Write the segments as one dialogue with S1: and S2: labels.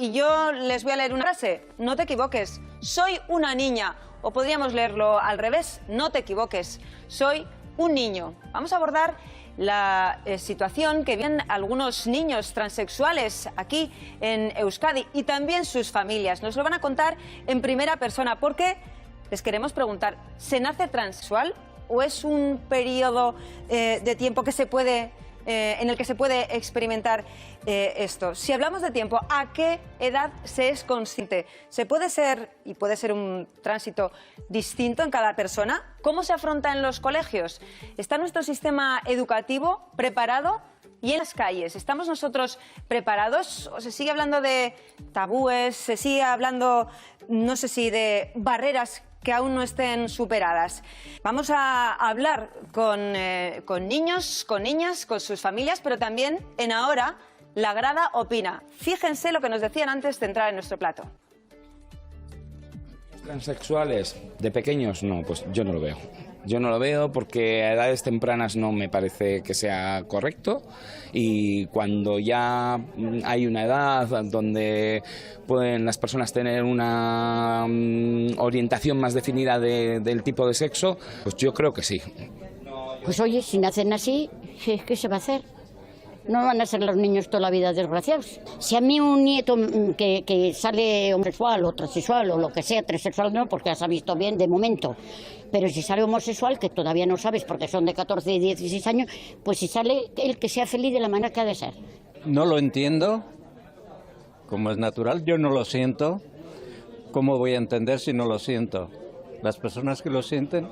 S1: y yo les voy a leer una frase. No te equivoques, soy una niña. O podríamos leerlo al revés, no te equivoques, soy un niño. Vamos a abordar la situación que viven algunos niños transexuales aquí en Euskadi y también sus familias. Nos lo van a contar en primera persona porque les queremos preguntar, ¿se nace transexual o es un periodo de tiempo que se puede, en el que se puede experimentar esto? Si hablamos de tiempo, ¿a qué edad se es consciente? ¿Se puede ser, y puede ser un tránsito distinto en cada persona? ¿Cómo se afronta en los colegios? ¿Está nuestro sistema educativo preparado? Y en las calles, ¿estamos nosotros preparados? ¿O se sigue hablando de tabúes? ¿Se sigue hablando, no sé si, de barreras que aún no estén superadas? Vamos a hablar con niños, con niñas, con sus familias, pero también en Ahora la Grada opina. Fíjense lo que nos decían antes de entrar en nuestro plato.
S2: ¿Transexuales de pequeños? No, pues yo no lo veo. Yo no lo veo porque a edades tempranas no me parece que sea correcto, y cuando ya hay una edad donde pueden las personas tener una orientación más definida del tipo de sexo, pues yo creo que sí.
S3: Pues oye, si nacen así, ¿qué se va a hacer? No van a ser los niños toda la vida desgraciados. Si a mí un nieto que sale homosexual o transexual o lo que sea, transexual no, porque ya se ha visto bien de momento, pero si sale homosexual, que todavía no sabes porque son de 14 y 16 años, pues si sale el que sea feliz de la manera que ha de ser.
S4: No lo entiendo, como es natural, yo no lo siento. ¿Cómo voy a entender si no lo siento? Las personas que lo sienten,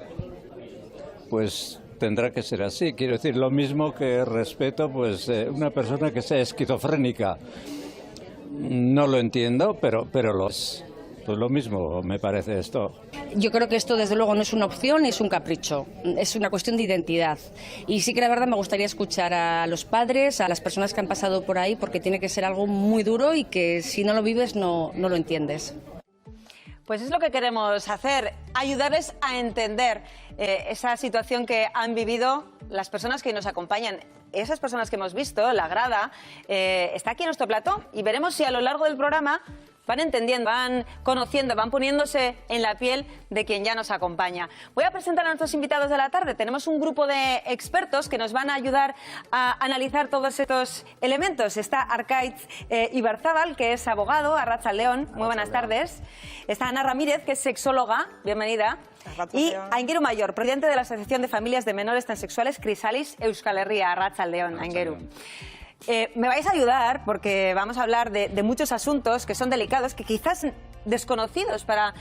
S4: pues tendrá que ser así. Quiero decir, lo mismo que respeto, pues una persona que sea esquizofrénica. No lo entiendo, pero lo es. Pues lo mismo me parece esto.
S5: Yo creo que esto desde luego no es una opción, es un capricho, es una cuestión de identidad. Y sí que la verdad me gustaría escuchar a los padres, a las personas que han pasado por ahí, porque tiene que ser algo muy duro y que si no lo vives no lo entiendes.
S1: Pues es lo que queremos hacer, ayudarles a entender esa situación que han vivido las personas que nos acompañan. Esas personas que hemos visto, la grada, está aquí en nuestro plato y veremos si a lo largo del programa van entendiendo, van conociendo, van poniéndose en la piel de quien ya nos acompaña. Voy a presentar a nuestros invitados de la tarde. Tenemos un grupo de expertos que nos van a ayudar a analizar todos estos elementos. Está Arkaitz Ibarzábal, que es abogado, Arratsaldeon, muy buenas tardes. Está Ana Ramírez, que es sexóloga, bienvenida. Y Aingeru Mayor, presidente de la Asociación de Familias de Menores Transexuales Crisalis Euskal Herria. Arratsaldeon, Aingeru. Me vais a ayudar porque vamos a hablar de muchos asuntos que son delicados, que quizás desconocidos para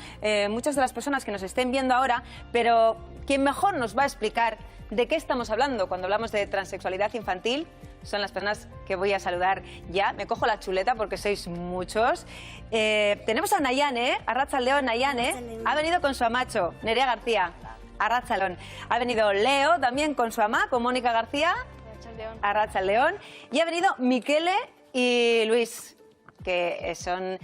S1: muchas de las personas que nos estén viendo ahora, pero quien mejor nos va a explicar de qué estamos hablando cuando hablamos de transexualidad infantil son las personas que voy a saludar ya. Me cojo la chuleta porque sois muchos. Tenemos a Nayane, Arratsaldeon. Nayane ha venido con su amacho, Nerea García. Arratsaldeon. Ha venido Leo también con su ama, con Mónica García. Arratsaldeon. Y ha venido Miquele y Luis, que son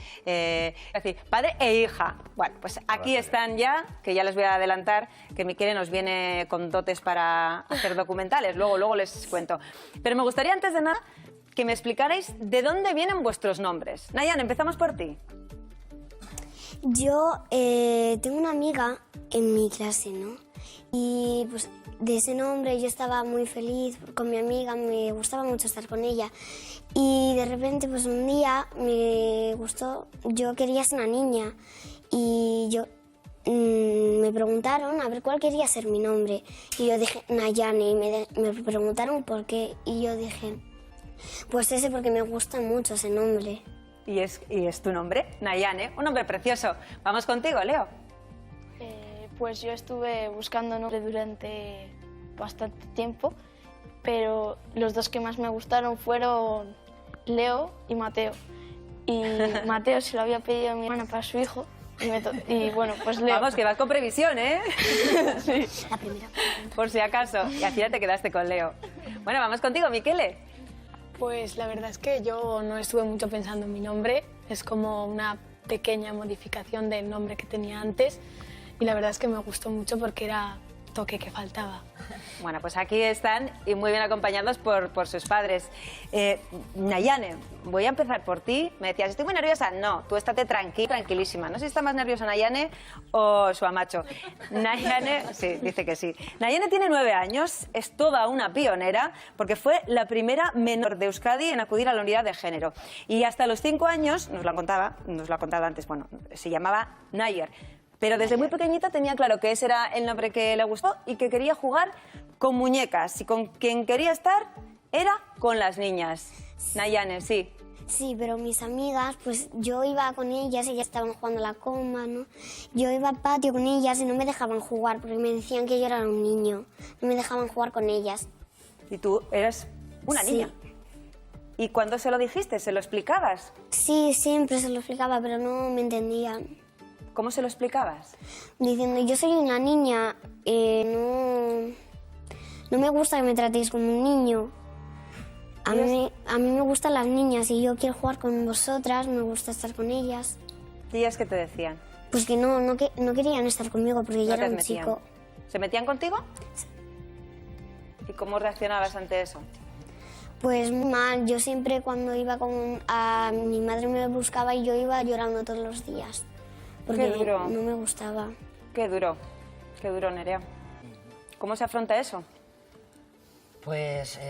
S1: padre e hija. Bueno, pues aquí están ya, que ya les voy a adelantar que Miquele nos viene con dotes para hacer documentales, luego les cuento. Pero me gustaría antes de nada que me explicarais de dónde vienen vuestros nombres. Nayan, empezamos por ti.
S6: Yo tengo una amiga en mi clase, ¿no? Y pues de ese nombre yo estaba muy feliz con mi amiga, me gustaba mucho estar con ella. Y de repente pues un día me gustó, yo quería ser una niña y me preguntaron a ver cuál quería ser mi nombre. Y yo dije Nayane y me preguntaron por qué y yo dije pues ese porque me gusta mucho ese nombre.
S1: ¿Y es tu nombre? Nayane, un nombre precioso. Vamos contigo, Leo.
S7: Pues yo estuve buscando nombre durante bastante tiempo, pero los dos que más me gustaron fueron Leo y Mateo. Y Mateo se lo había pedido a mi hermana para su hijo, y bueno, pues Leo.
S1: Vamos, que vas con previsión, ¿eh?
S7: Sí.
S6: La primera.
S1: Por si acaso, y al final te quedaste con Leo. Bueno, vamos contigo, Miquele.
S8: Pues la verdad es que yo no estuve mucho pensando en mi nombre, es como una pequeña modificación del nombre que tenía antes. Y la verdad es que me gustó mucho porque era toque que faltaba.
S1: Bueno, pues aquí están y muy bien acompañados por sus padres. Nayane, voy a empezar por ti. Me decías, estoy muy nerviosa. No, tú estate tranquilísima. No sé si está más nerviosa Nayane o su amacho. Nayane, sí, dice que sí. Nayane tiene 9 años, es toda una pionera porque fue la primera menor de Euskadi en acudir a la unidad de género. Y hasta los 5 años, nos lo ha contado antes, bueno, se llamaba Nayer. Pero desde muy pequeñita tenía claro que ese era el nombre que le gustó y que quería jugar con muñecas. Y con quien quería estar era con las niñas. Nayane, sí.
S6: Sí, pero mis amigas, pues yo iba con ellas estaban jugando a la coma, ¿no? Yo iba al patio con ellas y no me dejaban jugar porque me decían que yo era un niño. No me dejaban jugar con ellas.
S1: Y tú eres una niña. ¿Y cuándo se lo dijiste? ¿Se lo explicabas?
S6: Sí, siempre se lo explicaba, pero no me entendían.
S1: ¿Cómo se lo explicabas?
S6: Diciendo, yo soy una niña, no me gusta que me tratéis como un niño. A mí me gustan las niñas y yo quiero jugar con vosotras, me gusta estar con ellas.
S1: ¿Y ellas qué te decían?
S6: Pues que no querían estar conmigo porque yo era un chico.
S1: ¿Se metían contigo? Sí. ¿Y cómo reaccionabas ante eso?
S6: Pues muy mal. Yo siempre cuando iba a mi madre me buscaba y yo iba llorando todos los días. Porque
S1: Qué duro.
S6: No me gustaba.
S1: Qué duro, Nerea. ¿Cómo se afronta eso?
S9: Pues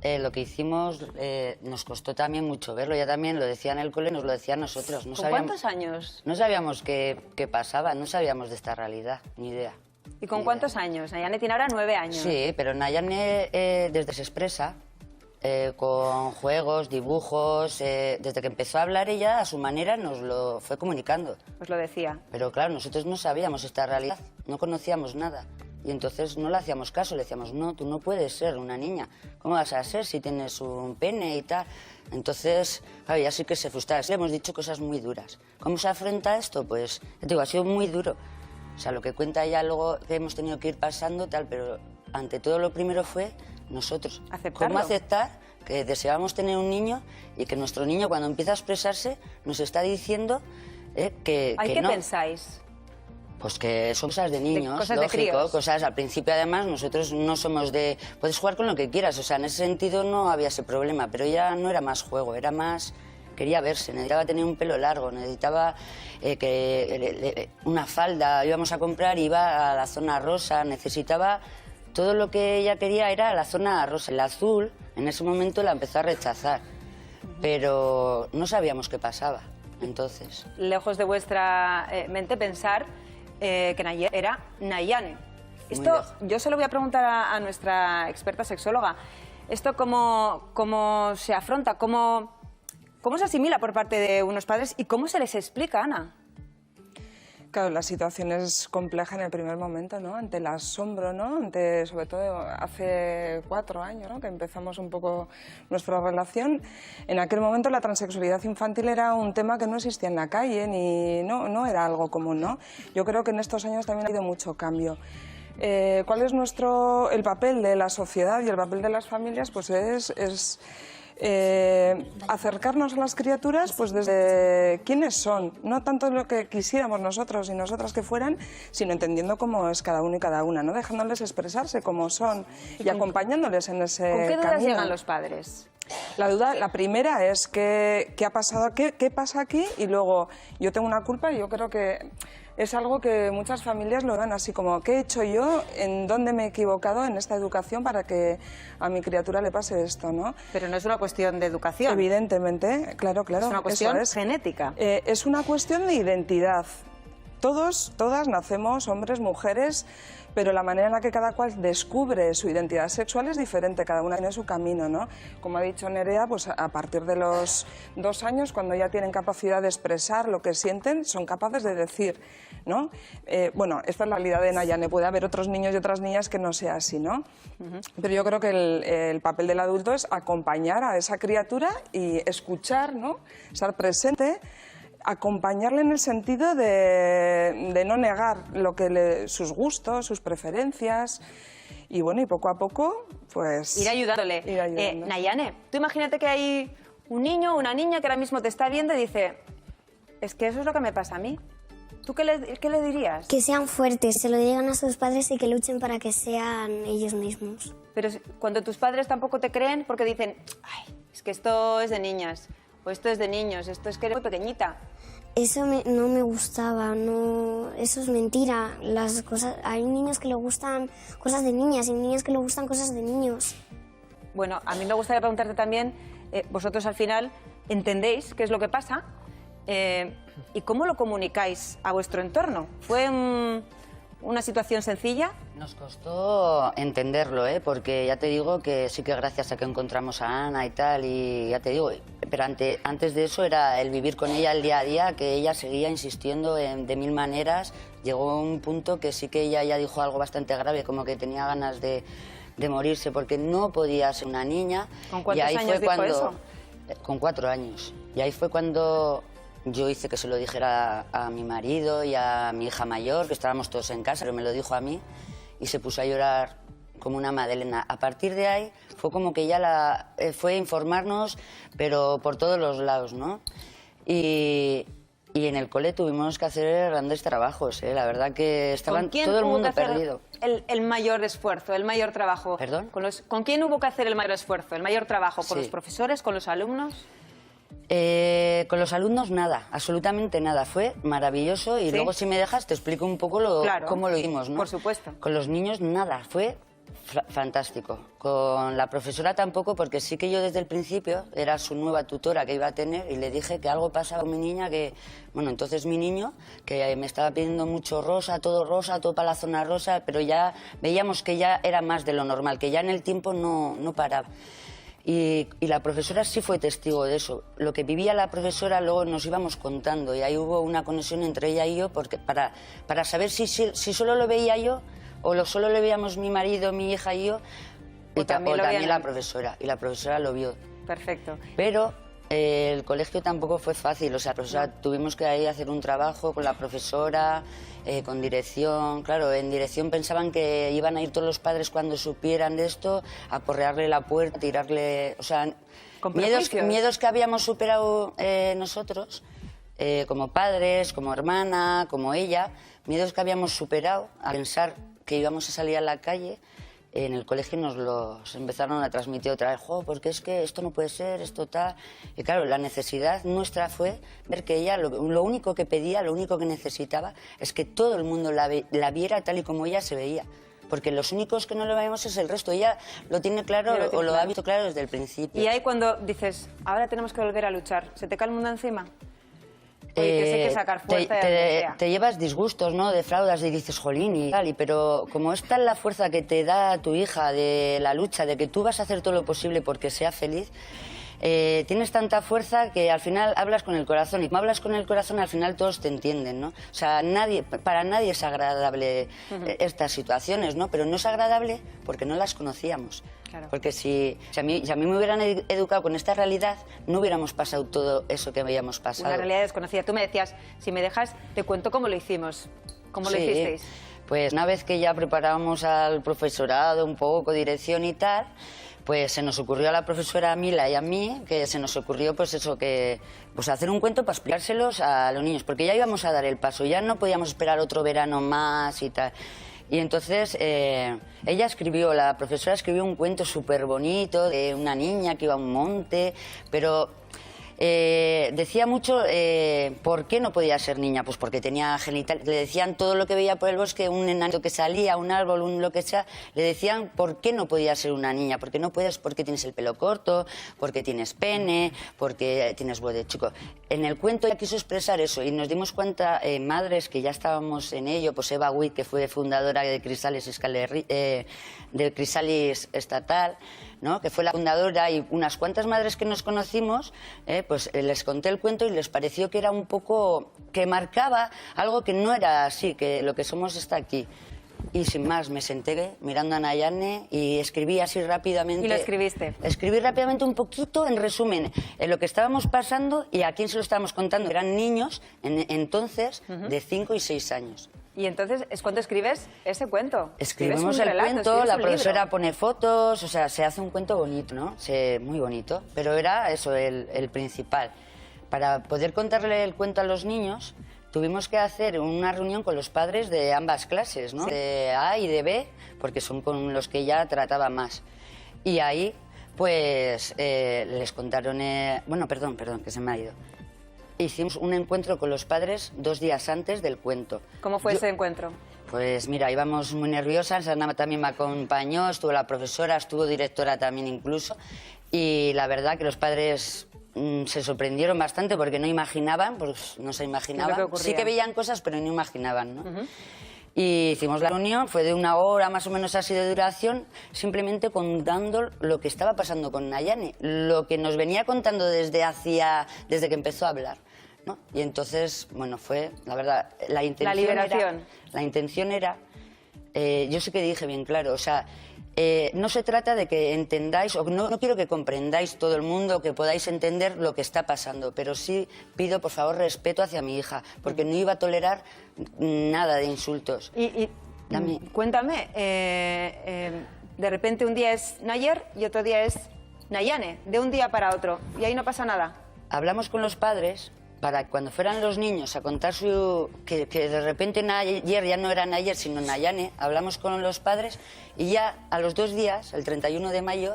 S9: lo que hicimos nos costó también mucho verlo. Ya también lo decía en el cole, nos lo decían nosotros.
S1: ¿Con cuántos años?
S9: No sabíamos qué pasaba, no sabíamos de esta realidad, ni idea.
S1: ¿Y con cuántos años? Nayane tiene ahora 9 años.
S9: Sí, pero Nayane desde se expresa con juegos, dibujos. Desde que empezó a hablar ella, a su manera, nos lo fue comunicando.
S1: Os lo decía.
S9: Pero claro, nosotros no sabíamos esta realidad, no conocíamos nada. Y entonces no le hacíamos caso, le decíamos, no, tú no puedes ser una niña. ¿Cómo vas a ser si tienes un pene y tal? Entonces, claro, ya sí que se frustraba. Le hemos dicho cosas muy duras. ¿Cómo se afronta esto? Pues, te digo, ha sido muy duro. O sea, lo que cuenta ella luego que hemos tenido que ir pasando, tal, pero ante todo lo primero fue nosotros.
S1: Aceptarlo.
S9: ¿Cómo aceptar que deseábamos tener un niño y que nuestro niño, cuando empieza a expresarse, nos está diciendo que
S1: ¿Qué
S9: no?
S1: pensáis?
S9: Pues que son cosas de niños,
S1: cosas de
S9: lógico,
S1: críos.
S9: cosas. Al principio, además, nosotros no somos de... Puedes jugar con lo que quieras, o sea, en ese sentido no había ese problema, pero ya no era más juego, era más... Quería verse, necesitaba tener un pelo largo, necesitaba una falda, íbamos a comprar, iba a la zona rosa, necesitaba... Todo lo que ella quería era la zona rosa. El azul, en ese momento la empezó a rechazar, pero no sabíamos qué pasaba, entonces...
S1: Lejos de vuestra mente pensar que Nayane era Nayane. Esto yo se lo voy a preguntar a nuestra experta sexóloga. ¿Esto cómo se afronta? ¿Cómo se asimila por parte de unos padres y cómo se les explica, Ana?
S10: Claro, la situación es compleja en el primer momento, ¿no? Ante el asombro, ¿no? Sobre todo hace 4 años, ¿no? Que empezamos un poco nuestra relación. En aquel momento la transexualidad infantil era un tema que no existía en la calle, no era algo común, ¿no? Yo creo que en estos años también ha habido mucho cambio. ¿Cuál es el papel de la sociedad y el papel de las familias? Pues es acercarnos a las criaturas pues desde quiénes son, no tanto lo que quisiéramos nosotros y nosotras que fueran, sino entendiendo cómo es cada uno y cada una, ¿no? Dejándoles expresarse como son y acompañándoles en ese camino.
S1: ¿Con qué dudas llegan los padres?
S10: La duda, la primera es qué ha pasado, qué pasa aquí, y luego yo tengo una culpa y yo creo que es algo que muchas familias lo ven así como, ¿qué he hecho yo? ¿En dónde me he equivocado en esta educación para que a mi criatura le pase esto, ¿no?
S1: Pero no es una cuestión de educación.
S10: Evidentemente, claro.
S1: Es una cuestión genética.
S10: Es una cuestión de identidad. Todas nacemos, hombres, mujeres, pero la manera en la que cada cual descubre su identidad sexual es diferente, cada una tiene su camino, ¿no? Como ha dicho Nerea, pues a partir de los 2 años, cuando ya tienen capacidad de expresar lo que sienten, son capaces de decir, ¿no? Bueno, esta es la realidad de Nayane, puede haber otros niños y otras niñas que no sea así, ¿no? Pero yo creo que el papel del adulto es acompañar a esa criatura y escuchar, ¿no? Estar presente, acompañarle en el sentido de no negar sus gustos, sus preferencias, y bueno, y poco a poco, pues...
S1: Ir ayudándole. Nayane, tú imagínate que hay un niño o una niña que ahora mismo te está viendo y dice, es que eso es lo que me pasa a mí. ¿Tú qué le dirías?
S6: Que sean fuertes, se lo digan a sus padres y que luchen para que sean ellos mismos.
S1: Pero cuando tus padres tampoco te creen porque dicen, ay, es que esto es de niñas, o esto es de niños, esto es que eres muy pequeñita.
S6: Eso no me gustaba, no, eso es mentira. Las cosas, hay niños que le gustan cosas de niñas y niñas que le gustan cosas de niños.
S1: Bueno, a mí me gustaría preguntarte también, vosotros al final entendéis qué es lo que pasa y cómo lo comunicáis a vuestro entorno. ¿Fue una situación sencilla?
S9: Nos costó entenderlo, porque ya te digo que sí que gracias a que encontramos a Ana y tal, y ya te digo, pero antes de eso era el vivir con ella el día a día, que ella seguía insistiendo de mil maneras. Llegó un punto que sí que ella ya dijo algo bastante grave, como que tenía ganas de morirse porque no podía ser una niña.
S1: ¿Con cuántos años dijo eso?
S9: Con 4 años. Y ahí fue cuando yo hice que se lo dijera a mi marido y a mi hija mayor, que estábamos todos en casa, pero me lo dijo a mí y se puso a llorar como una madalena. A partir de ahí fue como que ella fue a informarnos, pero por todos los lados, ¿no? Y en el cole tuvimos que hacer grandes trabajos, ¿eh? La verdad que estaban todo el mundo perdido.
S1: El mayor esfuerzo, el mayor trabajo.
S9: ¿Perdón?
S1: ¿Con quién hubo que hacer el mayor esfuerzo, el mayor trabajo? ¿Con
S9: Sí.
S1: los profesores, con los alumnos?
S9: Con los alumnos nada, absolutamente nada. Fue maravilloso y
S1: ¿Sí?
S9: luego si me dejas te explico un poco
S1: Claro,
S9: cómo lo hicimos, ¿no?
S1: por supuesto.
S9: Con los niños nada, fue fantástico. Con la profesora tampoco, porque sí que yo desde el principio era su nueva tutora que iba a tener y le dije que algo pasaba con mi niña, que, bueno, entonces mi niño, que me estaba pidiendo mucho rosa, todo para la zona rosa, pero ya veíamos que ya era más de lo normal, que ya en el tiempo no paraba. Y la profesora sí fue testigo de eso. Lo que vivía la profesora luego nos íbamos contando y ahí hubo una conexión entre ella y yo porque para saber si solo lo veía yo o solo lo veíamos mi marido, mi hija y yo,
S1: O también
S9: la profesora. Y la profesora lo vio.
S1: Perfecto.
S9: Pero el colegio tampoco fue fácil. O sea, la profesora, tuvimos que ahí hacer un trabajo con la profesora, con dirección. Claro, en dirección pensaban que iban a ir todos los padres cuando supieran de esto, a porrearle la puerta, tirarle... O sea, miedos que habíamos superado nosotros, como padres, como hermana, como ella, miedos que habíamos superado a pensar que íbamos a salir a la calle. En el colegio nos los empezaron a transmitir otra vez, porque es que esto no puede ser, esto tal. Y claro, la necesidad nuestra fue ver que ella lo único que pedía, lo único que necesitaba es que todo el mundo la viera tal y como ella se veía. Porque los únicos que no lo vemos es el resto. Ella lo tiene claro o lo ha visto claro desde el principio.
S1: Y ahí cuando dices, ahora tenemos que volver a luchar, ¿se te cae el mundo encima? Oye, que sé que sacar fuerza
S9: te llevas disgustos, ¿no? Defraudas y dices, jolín y tal, pero como es tal la fuerza que te da tu hija de la lucha, de que tú vas a hacer todo lo posible porque sea feliz, tienes tanta fuerza que al final hablas con el corazón y como hablas con el corazón al final todos te entienden, ¿no? O sea, para nadie es agradable estas situaciones, ¿no? Pero no es agradable porque no las conocíamos. Claro. Porque si a mí me hubieran educado con esta realidad, no hubiéramos pasado todo eso que habíamos pasado.
S1: Una realidad desconocida. Tú me decías, si me dejas, te cuento cómo lo hicimos. ¿Cómo lo hicisteis?
S9: Pues una vez que ya preparábamos al profesorado un poco, dirección y tal, pues se nos ocurrió a la profesora Mila y a mí, que se nos ocurrió pues eso, que pues hacer un cuento para explicárselos a los niños, porque ya íbamos a dar el paso, ya no podíamos esperar otro verano más y tal. Y entonces la profesora escribió un cuento súper bonito de una niña que iba a un monte, pero decía mucho por qué no podía ser niña, pues porque tenía genital. Le decían todo lo que veía por el bosque, un enanito que salía, un árbol, un lo que sea, le decían por qué no podía ser una niña, porque no puedes, porque tienes el pelo corto, porque tienes pene, porque tienes voz de chico. En el cuento ella quiso expresar eso y nos dimos cuenta, madres que ya estábamos en ello, pues Eva Witt, que fue fundadora de Crisalis Estatal, ¿no? Que fue la fundadora, y unas cuantas madres que nos conocimos, pues les conté el cuento y les pareció que era un poco, que marcaba algo que no era así, que lo que somos está aquí. Y sin más, me senté mirando a Nayane y escribí así rápidamente.
S1: ¿Y lo escribiste?
S9: Escribí rápidamente un poquito, en resumen, en lo que estábamos pasando y a quién se lo estábamos contando. Eran niños, entonces, de 5 y 6 años.
S1: Y entonces es cuando escribes ese cuento.
S9: Escribimos el cuento, la profesora pone fotos, o sea, se hace un cuento bonito, ¿no? Muy bonito, pero era eso, el principal. Para poder contarle el cuento a los niños, tuvimos que hacer una reunión con los padres de ambas clases, ¿no? De A y de B, porque son con los que ella trataba más. Y ahí, pues, les contaron... Bueno, perdón, que se me ha ido. Hicimos un encuentro con los padres 2 días antes del cuento.
S1: ¿Cómo fue ese encuentro?
S9: Pues mira, íbamos muy nerviosas, Ana también me acompañó, estuvo la profesora, estuvo directora también incluso, y la verdad que los padres se sorprendieron bastante porque no imaginaban, pues no se imaginaban, sí que veían cosas pero no imaginaban, ¿no? Y hicimos la reunión, fue de 1 hora más o menos así de duración, simplemente contando lo que estaba pasando con Nayane, lo que nos venía contando desde que empezó a hablar, ¿no? Y entonces, bueno, fue, la verdad, la intención era, yo sí que dije bien claro, o sea, no se trata de que entendáis, o no quiero que comprendáis todo el mundo, que podáis entender lo que está pasando, pero sí pido, por favor, respeto hacia mi hija, porque no iba a tolerar nada de insultos.
S1: Cuéntame, de repente un día es Nayer y otro día es Nayane, de un día para otro, y ahí no pasa nada.
S9: Hablamos con los padres para cuando fueran los niños a contar que de repente Nayer ya no era Nayer sino Nayane, hablamos con los padres y ya a los 2 días, el 31 de mayo,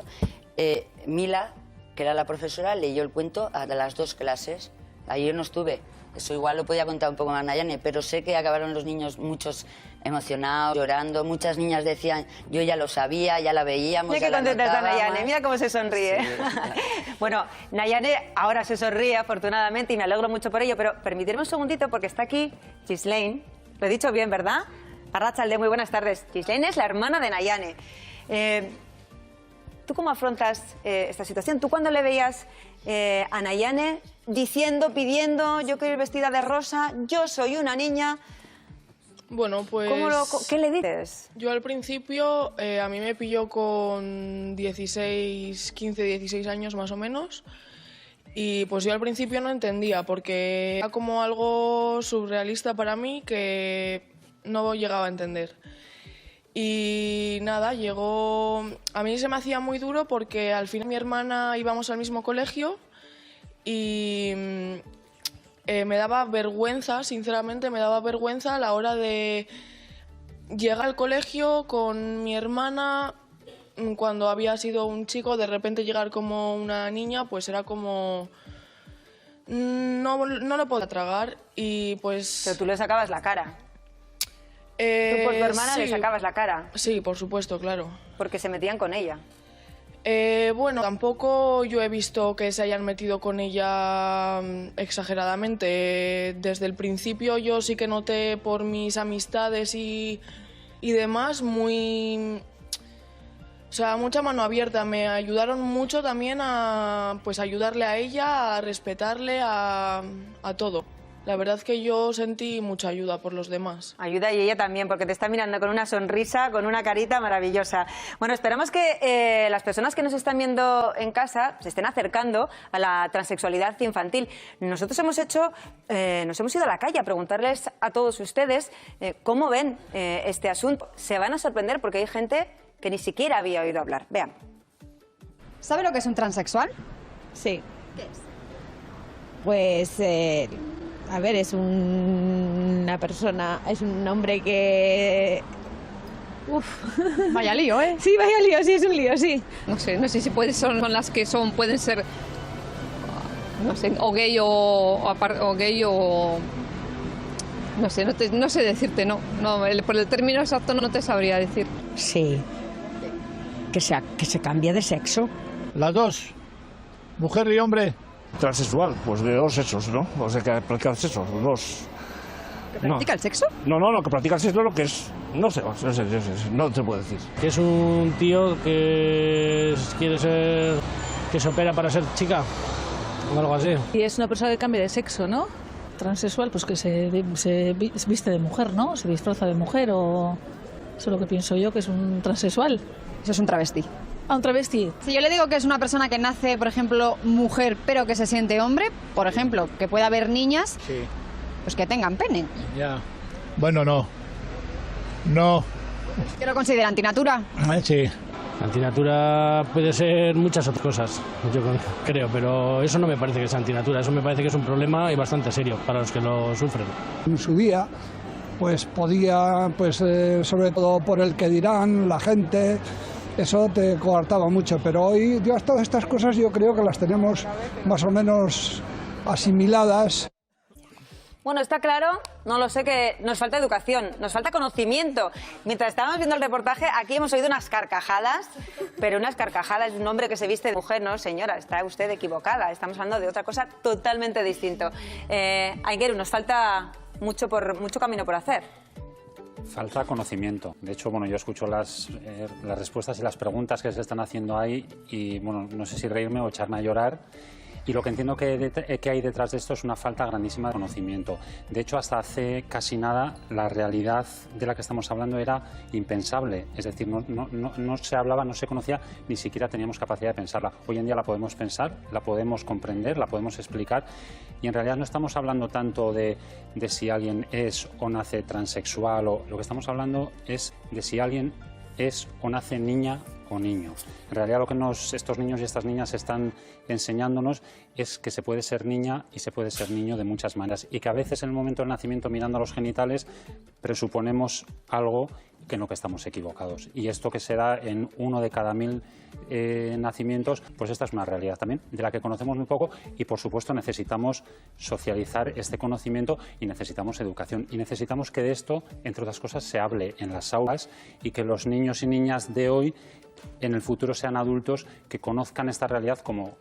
S9: Mila, que era la profesora, leyó el cuento a las 2 clases. Ahí yo no estuve, eso igual lo podía contar un poco más Nayane, pero sé que acabaron los niños muchos emocionados, llorando, muchas niñas decían, yo ya lo sabía, ya la veíamos,
S1: mira
S9: ya
S1: qué contenta está Nayane, mira cómo se sonríe.
S9: Sí.
S1: Bueno, Nayane ahora se sonríe afortunadamente y me alegro mucho por ello, pero permitidme un segundito porque está aquí Ghislaine, lo he dicho bien, ¿verdad? Arratsalde, muy buenas tardes. Ghislaine es la hermana de Nayane. ¿Tú cómo afrontas esta situación? ¿Tú cuando le veías a Nayane diciendo, pidiendo, yo quiero ir vestida de rosa, yo soy una niña?
S11: Bueno, pues...
S1: ¿Qué le dices?
S11: Yo al principio, a mí me pilló con 15, 16 años más o menos. Y pues yo al principio no entendía, porque era como algo surrealista para mí que no llegaba a entender. Y nada, llegó... A mí se me hacía muy duro porque al final mi hermana íbamos al mismo colegio y... me daba vergüenza, sinceramente, me daba vergüenza a la hora de llegar al colegio con mi hermana, cuando había sido un chico, de repente llegar como una niña, pues era como... No lo podía tragar y pues...
S1: Pero tú le sacabas la cara. Tú por tu hermana
S11: sí.
S1: le sacabas la cara.
S11: Sí, por supuesto, claro.
S1: Porque se metían con ella.
S11: Bueno, tampoco yo he visto que se hayan metido con ella exageradamente. Desde el principio yo sí que noté por mis amistades y demás muy... O sea, mucha mano abierta. Me ayudaron mucho también a pues ayudarle a ella, a respetarle, a todo. La verdad es que yo sentí mucha ayuda por los demás.
S1: Ayuda y ella también, porque te está mirando con una sonrisa, con una carita maravillosa. Bueno, esperamos que las personas que nos están viendo en casa se estén acercando a la transexualidad infantil. Nosotros nos hemos ido a la calle a preguntarles a todos ustedes cómo ven este asunto. Se van a sorprender porque hay gente que ni siquiera había oído hablar. Vean.
S12: ¿Sabe lo que es un transexual?
S13: Sí.
S12: ¿Qué es?
S13: Pues... a ver, es una persona, es un hombre que... Uf.
S12: Vaya lío, ¿eh?
S13: Sí, vaya lío, sí, es un lío, sí.
S5: No sé si son las que pueden ser, no sé, o gay o no sé, no sé decirte, no, por el término exacto no te sabría decir.
S14: Sí, que se cambie de sexo.
S15: Las dos, mujer y hombre. Transexual, pues de 2 sexos, ¿no? O sea, que practica el sexo, los 2.
S12: ¿Que practica el sexo?
S15: No, que practica el sexo, lo que es... No sé, no te puedo decir.
S16: Que es un tío que quiere ser... que se opera para ser chica, o algo así.
S17: Y es una persona que cambia de sexo, ¿no? Transexual, pues que se viste de mujer, ¿no? Se disfraza de mujer o... Eso es lo que pienso yo, que es un transexual.
S12: Eso es un travesti.
S17: ¿A un travesti?
S12: Si yo le digo que es una persona que nace, por ejemplo, mujer, pero que se siente hombre, por ejemplo, que puede haber niñas, sí, pues que tengan pene.
S15: Ya. Bueno, no. No.
S12: ¿Qué lo considera antinatura?
S15: Sí.
S16: Antinatura puede ser muchas otras cosas, yo creo, pero eso no me parece que sea antinatura, eso me parece que es un problema y bastante serio para los que lo sufren.
S18: En su día, pues podía, sobre todo por el que dirán, la gente, eso te coartaba mucho, pero hoy todas estas cosas yo creo que las tenemos más o menos asimiladas.
S1: Bueno, está claro, no lo sé, que nos falta educación, nos falta conocimiento. Mientras estábamos viendo el reportaje, aquí hemos oído unas carcajadas, pero unas carcajadas de un hombre que se viste de mujer. No, señora, está usted equivocada, estamos hablando de otra cosa totalmente distinta. Aingeru, nos falta mucho camino por hacer.
S19: Falta conocimiento. De hecho, bueno, yo escucho las respuestas y las preguntas que se están haciendo ahí y, bueno, no sé si reírme o echarme a llorar. Y lo que entiendo que hay detrás de esto es una falta grandísima de conocimiento. De hecho, hasta hace casi nada, la realidad de la que estamos hablando era impensable. Es decir, no se hablaba, no se conocía, ni siquiera teníamos capacidad de pensarla. Hoy en día la podemos pensar, la podemos comprender, la podemos explicar. Y en realidad no estamos hablando tanto de si alguien es o nace transexual. Lo que estamos hablando es de si alguien es o nace niña o niño. En realidad lo que estos niños y estas niñas están enseñándonos es que se puede ser niña y se puede ser niño de muchas maneras y que a veces en el momento del nacimiento, mirando a los genitales, presuponemos algo que en lo que estamos equivocados. Y esto que se da en 1 de cada 1000 nacimientos, pues esta es una realidad también de la que conocemos muy poco y por supuesto necesitamos socializar este conocimiento y necesitamos educación y necesitamos que de esto, entre otras cosas, se hable en las aulas y que los niños y niñas de hoy en el futuro sean adultos que conozcan esta realidad como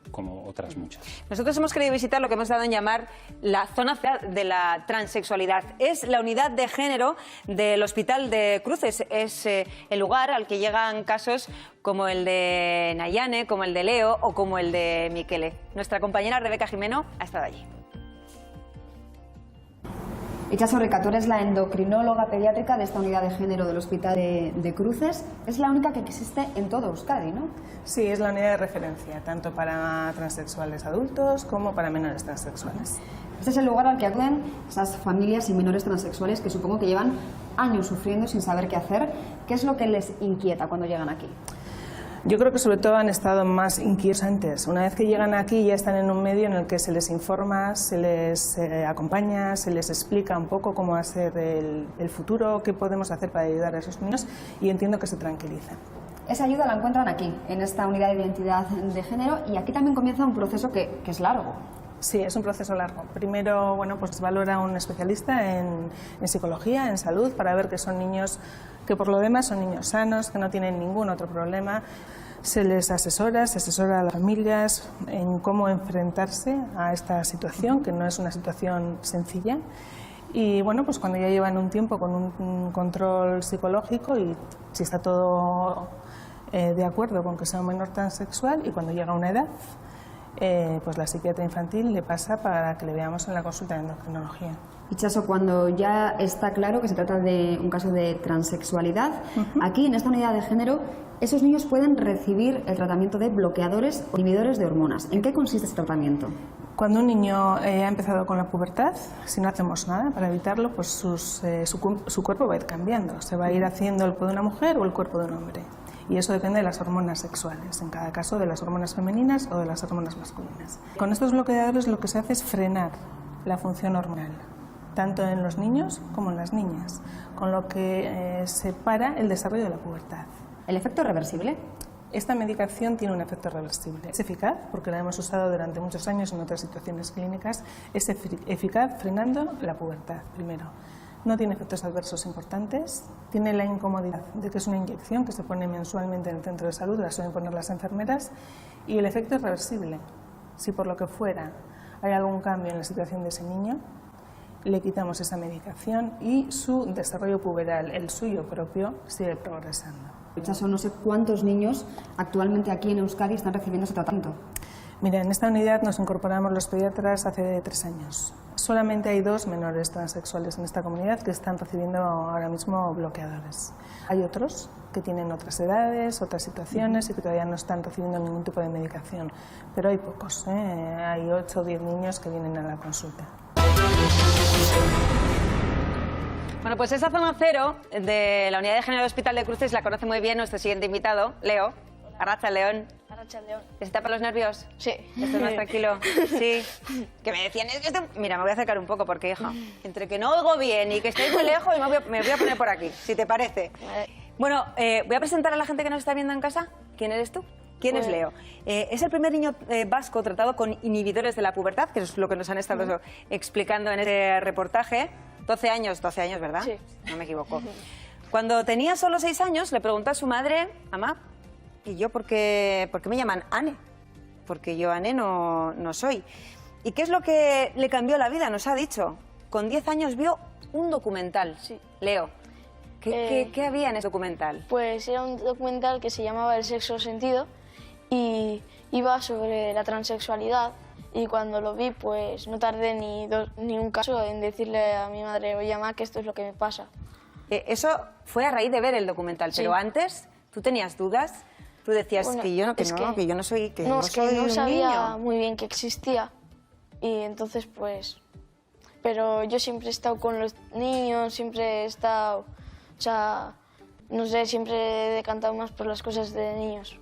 S19: otras muchas. Nosotros hemos querido visitar lo que hemos dado en llamar la zona de la transexualidad. Es la unidad de género del Hospital de Cruces. Es el lugar al que llegan casos como el de Nayane, como el de Leo o como el de Miquele. Nuestra compañera Rebeca Jimeno ha estado allí.
S20: Itxaso Rica, tú eres la endocrinóloga pediátrica de esta unidad de género del Hospital de Cruces. Es la única que existe en todo Euskadi, ¿no?
S21: Sí, es la unidad de referencia, tanto para transexuales adultos como para menores transexuales.
S20: Este es el lugar al que acuden esas familias y menores transexuales que supongo que llevan años sufriendo sin saber qué hacer. ¿Qué es lo que les inquieta cuando llegan aquí?
S21: Yo creo que sobre todo han estado más inquietos antes. Una vez que llegan aquí ya están en un medio en el que se les informa, se les acompaña, se les explica un poco cómo va a ser el futuro, qué podemos hacer para ayudar a esos niños y entiendo que se tranquilizan.
S20: Esa ayuda la encuentran aquí, en esta unidad de identidad de género, y aquí también comienza un proceso que es largo.
S21: Sí, es un proceso largo. Primero, bueno, pues valora un especialista en psicología, en salud, para ver que son niños que por lo demás son niños sanos, que no tienen ningún otro problema. Se les asesora, se asesora a las familias en cómo enfrentarse a esta situación, que no es una situación sencilla. Y bueno, pues cuando ya llevan un tiempo con un control psicológico y si está todo de acuerdo con que sea un menor transexual y cuando llega a una edad, pues la psiquiatra infantil le pasa para que le veamos en la consulta de endocrinología.
S20: Itxaso, cuando ya está claro que se trata de un caso de transexualidad, aquí en esta unidad de género, esos niños pueden recibir el tratamiento de bloqueadores o inhibidores de hormonas. ¿En qué consiste este tratamiento?
S21: Cuando un niño ha empezado con la pubertad, si no hacemos nada para evitarlo, pues su cuerpo va a ir cambiando. Se va a ir haciendo el cuerpo de una mujer o el cuerpo de un hombre. Y eso depende de las hormonas sexuales, en cada caso de las hormonas femeninas o de las hormonas masculinas. Con estos bloqueadores lo que se hace es frenar la función hormonal, tanto en los niños como en las niñas, con lo que se para el desarrollo de la pubertad.
S20: ¿El efecto es reversible?
S21: Esta medicación tiene un efecto reversible. Es eficaz porque la hemos usado durante muchos años en otras situaciones clínicas. Es eficaz frenando la pubertad, primero. No tiene efectos adversos importantes, tiene la incomodidad de que es una inyección que se pone mensualmente en el centro de salud, la suelen poner las enfermeras, y el efecto es reversible. Si por lo que fuera hay algún cambio en la situación de ese niño, le quitamos esa medicación y su desarrollo puberal, el suyo propio, sigue progresando.
S20: No sé cuántos niños actualmente aquí en Euskadi están recibiendo ese tratamiento.
S21: Mira, en esta unidad nos incorporamos los pediatras hace 3 años. Solamente hay 2 menores transexuales en esta comunidad que están recibiendo ahora mismo bloqueadores. Hay otros que tienen otras edades, otras situaciones y que todavía no están recibiendo ningún tipo de medicación. Pero hay pocos, hay 8 o 10 niños que vienen a la consulta.
S1: Bueno, pues esa zona cero de la unidad de género del Hospital de Cruces la conoce muy bien nuestro siguiente invitado, Leo. Arracha León.
S7: Arracha León.
S1: ¿Se te tapan los nervios?
S7: Sí.
S1: ¿Estás más tranquilo? Sí. Que me decían, es que mira, me voy a acercar un poco porque, hija, entre que no oigo bien y que estoy muy lejos, me voy a poner por aquí, si te parece. Bueno, voy a presentar a la gente que nos está viendo en casa. ¿Quién eres tú? ¿Quién es Leo? Es el primer niño vasco tratado con inhibidores de la pubertad, que es lo que nos han estado explicando en este reportaje. 12 años, ¿verdad?
S7: Sí.
S1: No me equivoco. Cuando tenía solo 6 años, le preguntó a su madre, mamá, ¿y yo por qué me llaman Anne? Porque yo Anne no soy. ¿Y qué es lo que le cambió la vida? Nos ha dicho. Con 10 años vio un documental.
S7: Sí.
S1: Leo, ¿qué había en ese documental?
S7: Pues era un documental que se llamaba El sexo sentido y iba sobre la transexualidad. Y cuando lo vi, pues no tardé ni un caso en decirle a mi madre, oye, mamá, que esto es lo que me pasa.
S1: Eso fue a raíz de ver el documental, pero antes, ¿tú tenías dudas? Tú decías
S7: Bueno,
S1: que yo no soy
S7: no sabía
S1: niño.
S7: muy bien que existía. Y entonces, pues... Pero yo siempre he estado con los niños, siempre he estado... O sea, no sé, siempre he decantado más por las cosas de niños.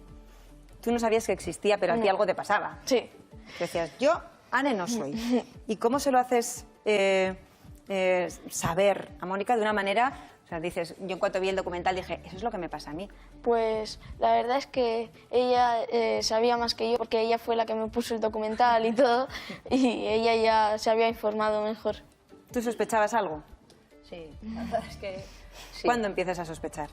S1: Tú no sabías que existía, pero a ti algo te pasaba.
S7: Sí.
S1: Decías, yo, Anne, no soy. ¿Y cómo se lo haces saber a Mónica de una manera? O sea, dices, yo en cuanto vi el documental dije, eso es lo que me pasa a mí.
S7: Pues la verdad es que ella sabía más que yo, porque ella fue la que me puso el documental y todo, y ella ya se había informado mejor.
S1: ¿Tú sospechabas algo?
S2: Sí, la verdad es que sí.
S1: ¿Cuándo empiezas a sospechar?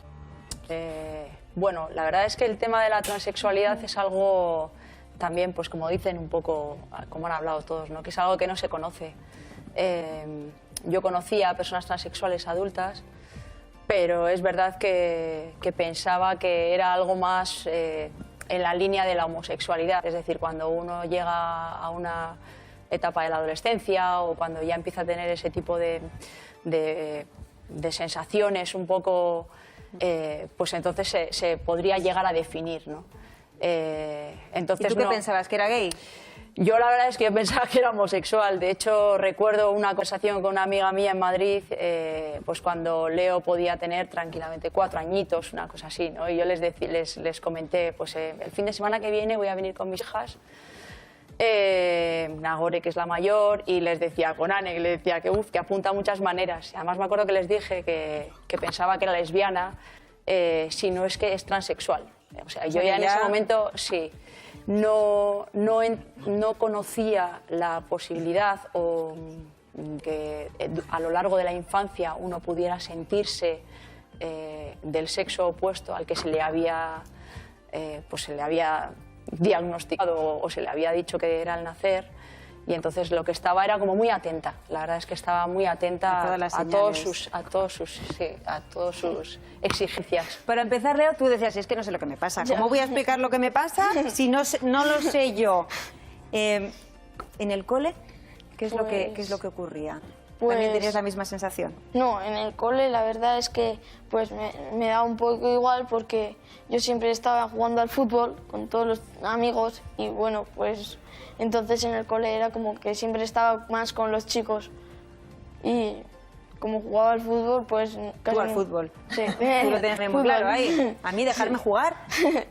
S2: Bueno, la verdad es que el tema de la transexualidad es algo también, pues como dicen un poco, como han hablado todos, ¿no? Que es algo que no se conoce. Yo conocía a personas transexuales adultas, pero es verdad que pensaba que era algo más en la línea de la homosexualidad. Es decir, cuando uno llega a una etapa de la adolescencia o cuando ya empieza a tener ese tipo de sensaciones un poco, pues entonces se podría llegar a definir, ¿no? Entonces,
S1: ¿Y tú qué pensabas, que era gay?
S2: Yo la verdad es que pensaba que era homosexual. De hecho, recuerdo una conversación con una amiga mía en Madrid, pues cuando Leo podía tener tranquilamente 4 añitos, una cosa así, ¿no? Y yo les comenté, pues el fin de semana que viene voy a venir con mis hijas, Nagore, que es la mayor, y les decía con Anne, que le decía que apunta a muchas maneras. Además me acuerdo que les dije que pensaba que era lesbiana, si no es que es transexual. O sea, yo ya en ese momento, sí, no conocía la posibilidad o que a lo largo de la infancia uno pudiera sentirse del sexo opuesto al que se le había diagnosticado o se le había dicho que era al nacer. Y entonces lo que estaba era como muy atenta. La verdad es que estaba muy atenta a todas sus exigencias.
S1: Para empezar, Leo, tú decías, es que no sé lo que me pasa. ¿Cómo voy a explicar lo que me pasa si no lo sé yo? ¿En el cole qué es lo que ocurría? ¿También tenías la misma sensación?
S7: No, en el cole la verdad es que pues me da un poco igual porque yo siempre estaba jugando al fútbol con todos los amigos y bueno, pues entonces en el cole era como que siempre estaba más con los chicos y como jugaba al fútbol, pues casi...
S1: ¿Tú al fútbol?
S7: Sí.
S1: Tú lo tienes muy claro ahí. A mí dejarme jugar,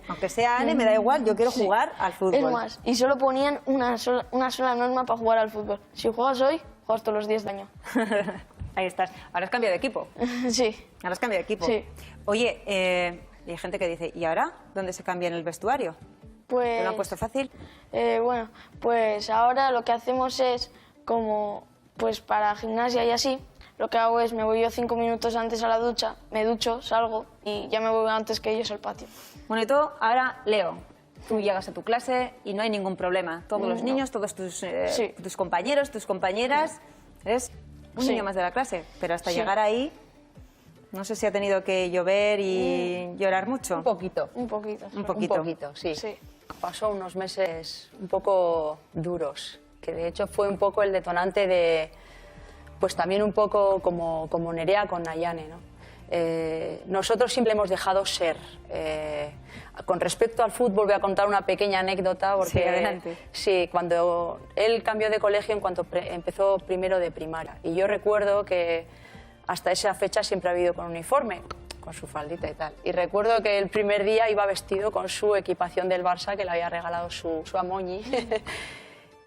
S1: aunque sea Anne, me da igual, yo quiero jugar al fútbol.
S7: Es más, y solo ponían una sola norma para jugar al fútbol. Si juegas hoy, juegas todos los días del año.
S1: Ahí estás. ¿Ahora has cambiado de equipo?
S7: Sí.
S1: ¿Ahora has cambiado de equipo?
S7: Sí.
S1: Oye, hay gente que dice, ¿y ahora dónde se cambia en el vestuario?
S7: Pues,
S1: ¿Te lo han puesto fácil?
S7: Bueno, pues ahora lo que hacemos es como pues para gimnasia y así, lo que hago es me voy yo 5 minutos antes a la ducha, me ducho, salgo y ya me voy antes que ellos al patio.
S1: Bueno, y tú, ahora, Leo, tú llegas a tu clase y no hay ningún problema. Todos los niños, todos tus compañeros, tus compañeras, eres un niño más de la clase, pero hasta llegar ahí, no sé si ha tenido que llover y llorar mucho.
S2: Un poquito.
S7: Un poquito.
S1: Un poquito.
S2: Un poquito, sí. Pasó unos meses un poco duros, que de hecho fue un poco el detonante de, pues también un poco como Nerea con Nayane, ¿no? Nosotros siempre hemos dejado ser. Con respecto al fútbol voy a contar una pequeña anécdota porque
S1: sí, adelante.
S2: Sí, cuando él cambió de colegio en cuanto empezó primero de primaria y yo recuerdo que hasta esa fecha siempre ha habido con uniforme. con su faldita y tal. Y recuerdo que el primer día iba vestido con su equipación del Barça que le había regalado su amoñi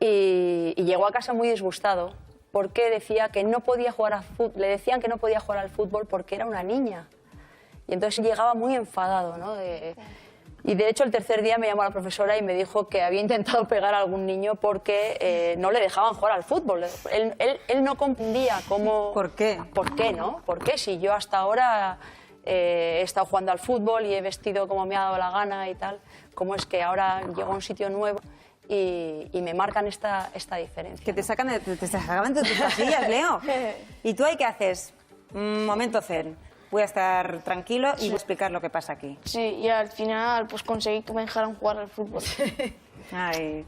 S2: y llegó a casa muy disgustado porque decía que no podía jugar al fútbol, le decían que no podía jugar al fútbol porque era una niña. Y entonces llegaba muy enfadado, ¿no? Y de hecho el tercer día me llamó la profesora y me dijo que había intentado pegar a algún niño porque no le dejaban jugar al fútbol. Él no comprendía cómo...
S1: ¿Por qué?
S2: ¿Por qué, no? ¿Por qué? Si yo hasta ahora he estado jugando al fútbol y he vestido como me ha dado la gana y tal, ¿cómo es que ahora llego a un sitio nuevo y me marcan esta diferencia?
S1: Que te sacan de tus casillas, Leo. ¿Y tú ahí qué haces? Momento zen. Voy a estar tranquilo y voy a explicar lo que pasa aquí.
S7: Sí, y al final pues conseguí que me dejaran jugar al fútbol.
S1: Ay.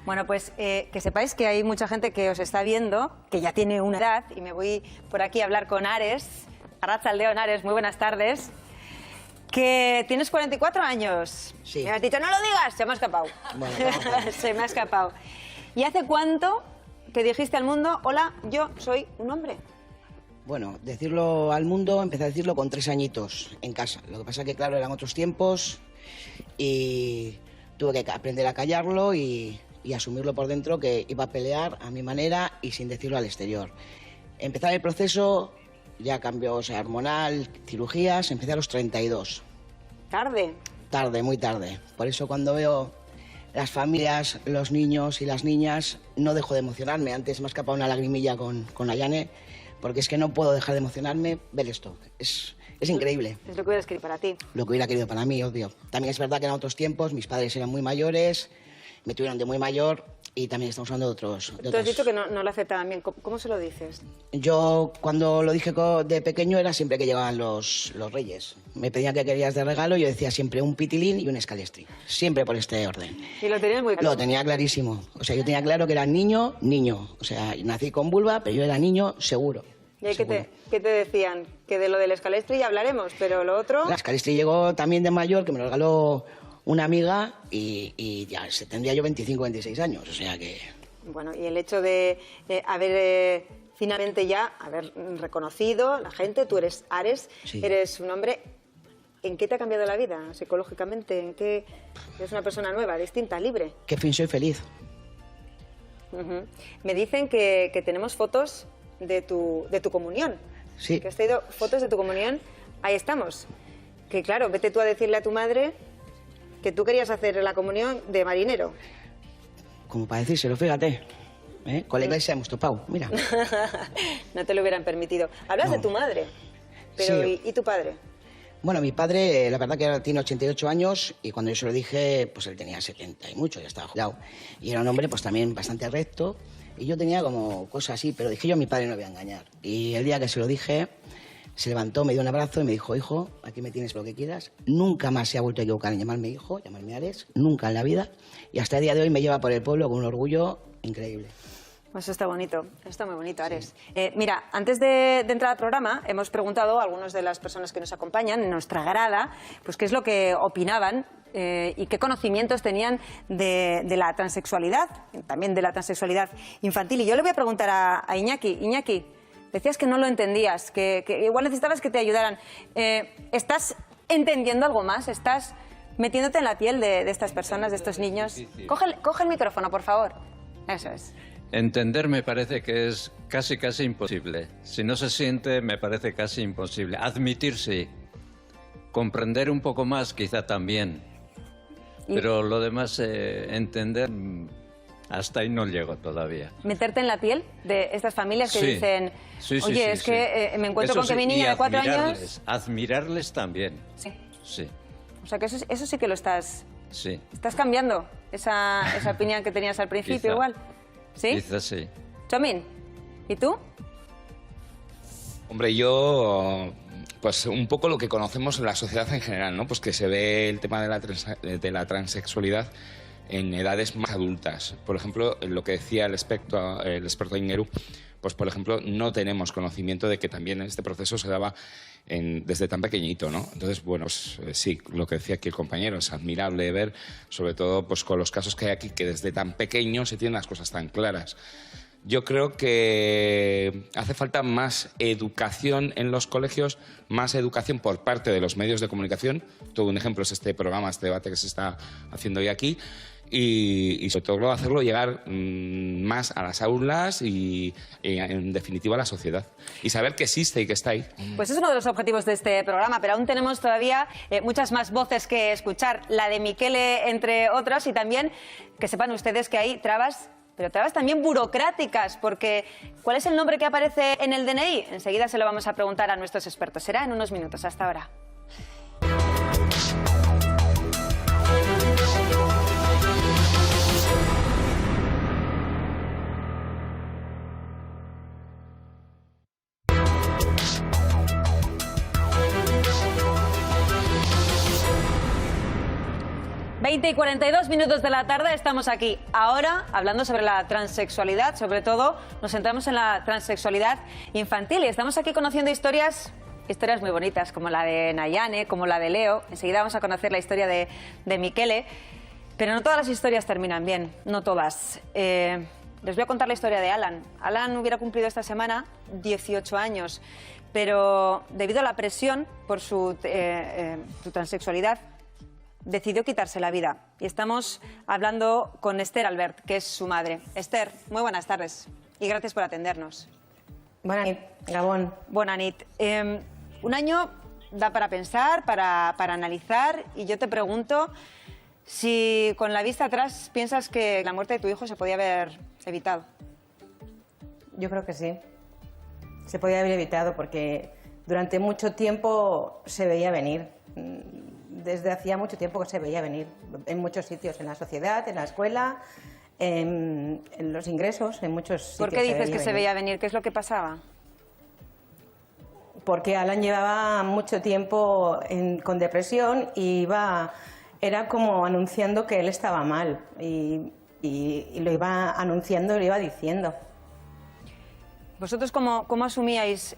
S1: Bueno, pues que sepáis que hay mucha gente que os está viendo, que ya tiene una edad, y me voy por aquí a hablar con Ares. Arratsaldeon, Ares, muy buenas tardes. Que tienes 44 años.
S3: Sí.
S1: Me has dicho, no lo digas, se me ha escapado.
S3: Bueno,
S1: se me ha escapado. ¿Y hace cuánto que dijiste al mundo, hola, yo soy un hombre?
S3: Bueno, decirlo al mundo, empecé a decirlo con 3 añitos en casa. Lo que pasa que, claro, eran otros tiempos y tuve que aprender a callarlo y asumirlo por dentro, que iba a pelear a mi manera y sin decirlo al exterior. Empezar el proceso, ya cambió, o sea, hormonal, cirugías, empecé a los 32.
S1: ¿Tarde?
S3: Tarde, muy tarde. Por eso cuando veo las familias, los niños y las niñas, no dejo de emocionarme. Antes me ha escapado una lagrimilla con Ayane, porque es que no puedo dejar de emocionarme ver esto. Es increíble.
S1: Es lo que hubiera escrito para ti.
S3: Lo que hubiera querido para mí, obvio. También es verdad que en otros tiempos mis padres eran muy mayores, me tuvieron de muy mayor y también estamos hablando de otros.
S1: Tú has dicho que no lo aceptaban bien. ¿Cómo se lo dices?
S3: Yo cuando lo dije de pequeño era siempre que llegaban los reyes. Me pedían qué querías de regalo y yo decía siempre un pitilín y un escalestri. Siempre por este orden.
S1: Y lo tenías muy claro.
S3: Lo tenía clarísimo. O sea, yo tenía claro que era niño. O sea, nací con vulva, pero yo era niño seguro.
S1: ¿Y qué te decían? Que de lo del escalestri ya hablaremos, pero lo otro...
S3: El escalestri llegó también de mayor, que me lo regaló una amiga y ya tendría yo 25, 26 años, o sea que...
S1: Bueno, y el hecho de haber finalmente ya haber reconocido la gente, tú eres Ares,
S3: sí.
S1: Eres un hombre, ¿en qué te ha cambiado la vida psicológicamente? ¿En qué eres una persona nueva, distinta, libre?
S3: Que fin, soy feliz.
S1: Me dicen que tenemos fotos de tu comunión.
S3: Sí.
S1: Que has traído fotos de tu comunión. Ahí estamos. Que claro, vete tú a decirle a tu madre que tú querías hacer la comunión de marinero.
S3: Como para decírselo, fíjate. Con la iglesia hemos topado, mira.
S1: No te lo hubieran permitido. Hablas de tu madre, pero
S3: Sí.
S1: ¿y tu padre?
S3: Bueno, mi padre, la verdad que ahora tiene 88 años y cuando yo se lo dije, pues él tenía 70 y mucho, ya estaba jubilado. Y era un hombre pues también bastante recto y yo tenía como cosas así, pero dije yo a mi padre no voy a engañar. Y el día que se lo dije, se levantó, me dio un abrazo y me dijo, hijo, aquí me tienes lo que quieras. Nunca más se ha vuelto a equivocar en llamarme hijo, llamarme Ares, nunca en la vida. Y hasta el día de hoy me lleva por el pueblo con un orgullo increíble.
S1: Pues eso está bonito, eso está muy bonito, Ares. Mira, antes de entrar al programa, hemos preguntado a algunas de las personas que nos acompañan en nuestra grada, pues qué es lo que opinaban y qué conocimientos tenían de la transexualidad, también de la transexualidad infantil. Y yo le voy a preguntar a Iñaki. Iñaki, decías que no lo entendías, que igual necesitabas que te ayudaran. ¿Estás entendiendo algo más? ¿Estás metiéndote en la piel de estas personas, de estos niños? Coge el micrófono, por favor. Eso es.
S4: Entender me parece que es casi imposible. Si no se siente, me parece casi imposible. Admitir sí. Comprender un poco más, quizá también. Pero lo demás, entender, hasta ahí no llego todavía.
S1: Meterte en la piel de estas familias que
S4: Sí.
S1: dicen,
S4: Sí, sí,
S1: oye,
S4: sí,
S1: es que me encuentro
S4: Eso
S1: con que
S4: sí,
S1: mi niña
S4: y
S1: de 4 años...
S4: Admirarles también.
S1: Sí.
S4: Sí,
S1: O sea que eso sí que lo estás
S4: sí.
S1: cambiando, esa opinión que tenías al principio
S4: Quizá.
S1: igual. ¿Sí?
S4: Quizás sí.
S1: Chomin, ¿y tú?
S22: Hombre, yo, pues un poco lo que conocemos en la sociedad en general, ¿no? Pues que se ve el tema de la transexualidad en edades más adultas. Por ejemplo, lo que decía el experto Ingeru, pues por ejemplo, no tenemos conocimiento de que también este proceso se daba desde tan pequeñito, ¿no? Entonces, bueno, pues sí, lo que decía aquí el compañero, es admirable ver, sobre todo pues con los casos que hay aquí, que desde tan pequeño se tienen las cosas tan claras. yo creo que hace falta más educación en los colegios, más educación por parte de los medios de comunicación. Todo un ejemplo es este programa, este debate que se está haciendo hoy aquí. Y sobre todo hacerlo llegar más a las aulas y en definitiva a la sociedad. Y saber que existe y que está ahí.
S1: Pues es uno de los objetivos de este programa, pero aún tenemos todavía muchas más voces que escuchar. La de Miquele, entre otras, y también que sepan ustedes que hay trabas, pero trabas también burocráticas, porque ¿cuál es el nombre que aparece en el DNI? Enseguida se lo vamos a preguntar a nuestros expertos. Será en unos minutos. Hasta ahora. Y 42 minutos de la tarde, estamos aquí ahora hablando sobre la transexualidad, sobre todo nos centramos en la transexualidad infantil y estamos aquí conociendo historias muy bonitas, como la de Nayane, como la de Leo. Enseguida vamos a conocer la historia de Miquele, pero no todas las historias terminan bien, no todas. Les voy a contar la historia de Alan. Alan hubiera cumplido esta semana 18 años, pero debido a la presión por su transexualidad, decidió quitarse la vida. Y estamos hablando con Esther Albert, que es su madre. Esther, muy buenas tardes y gracias por atendernos.
S8: Buenas nit, Gabón.
S1: Buenas nit. Un año da para pensar, para analizar, y yo te pregunto si con la vista atrás piensas que la muerte de tu hijo se podía haber evitado.
S8: Yo creo que sí. Se podía haber evitado porque durante mucho tiempo se veía venir. Desde hacía mucho tiempo que se veía venir, en muchos sitios, en la sociedad, en la escuela, en los ingresos, en muchos sitios.
S1: ¿Por qué dices que se veía venir? ¿Qué es lo que pasaba?
S8: Porque Alan llevaba mucho tiempo con depresión y era como anunciando que él estaba mal y lo iba anunciando y lo iba diciendo.
S1: ¿Vosotros cómo asumíais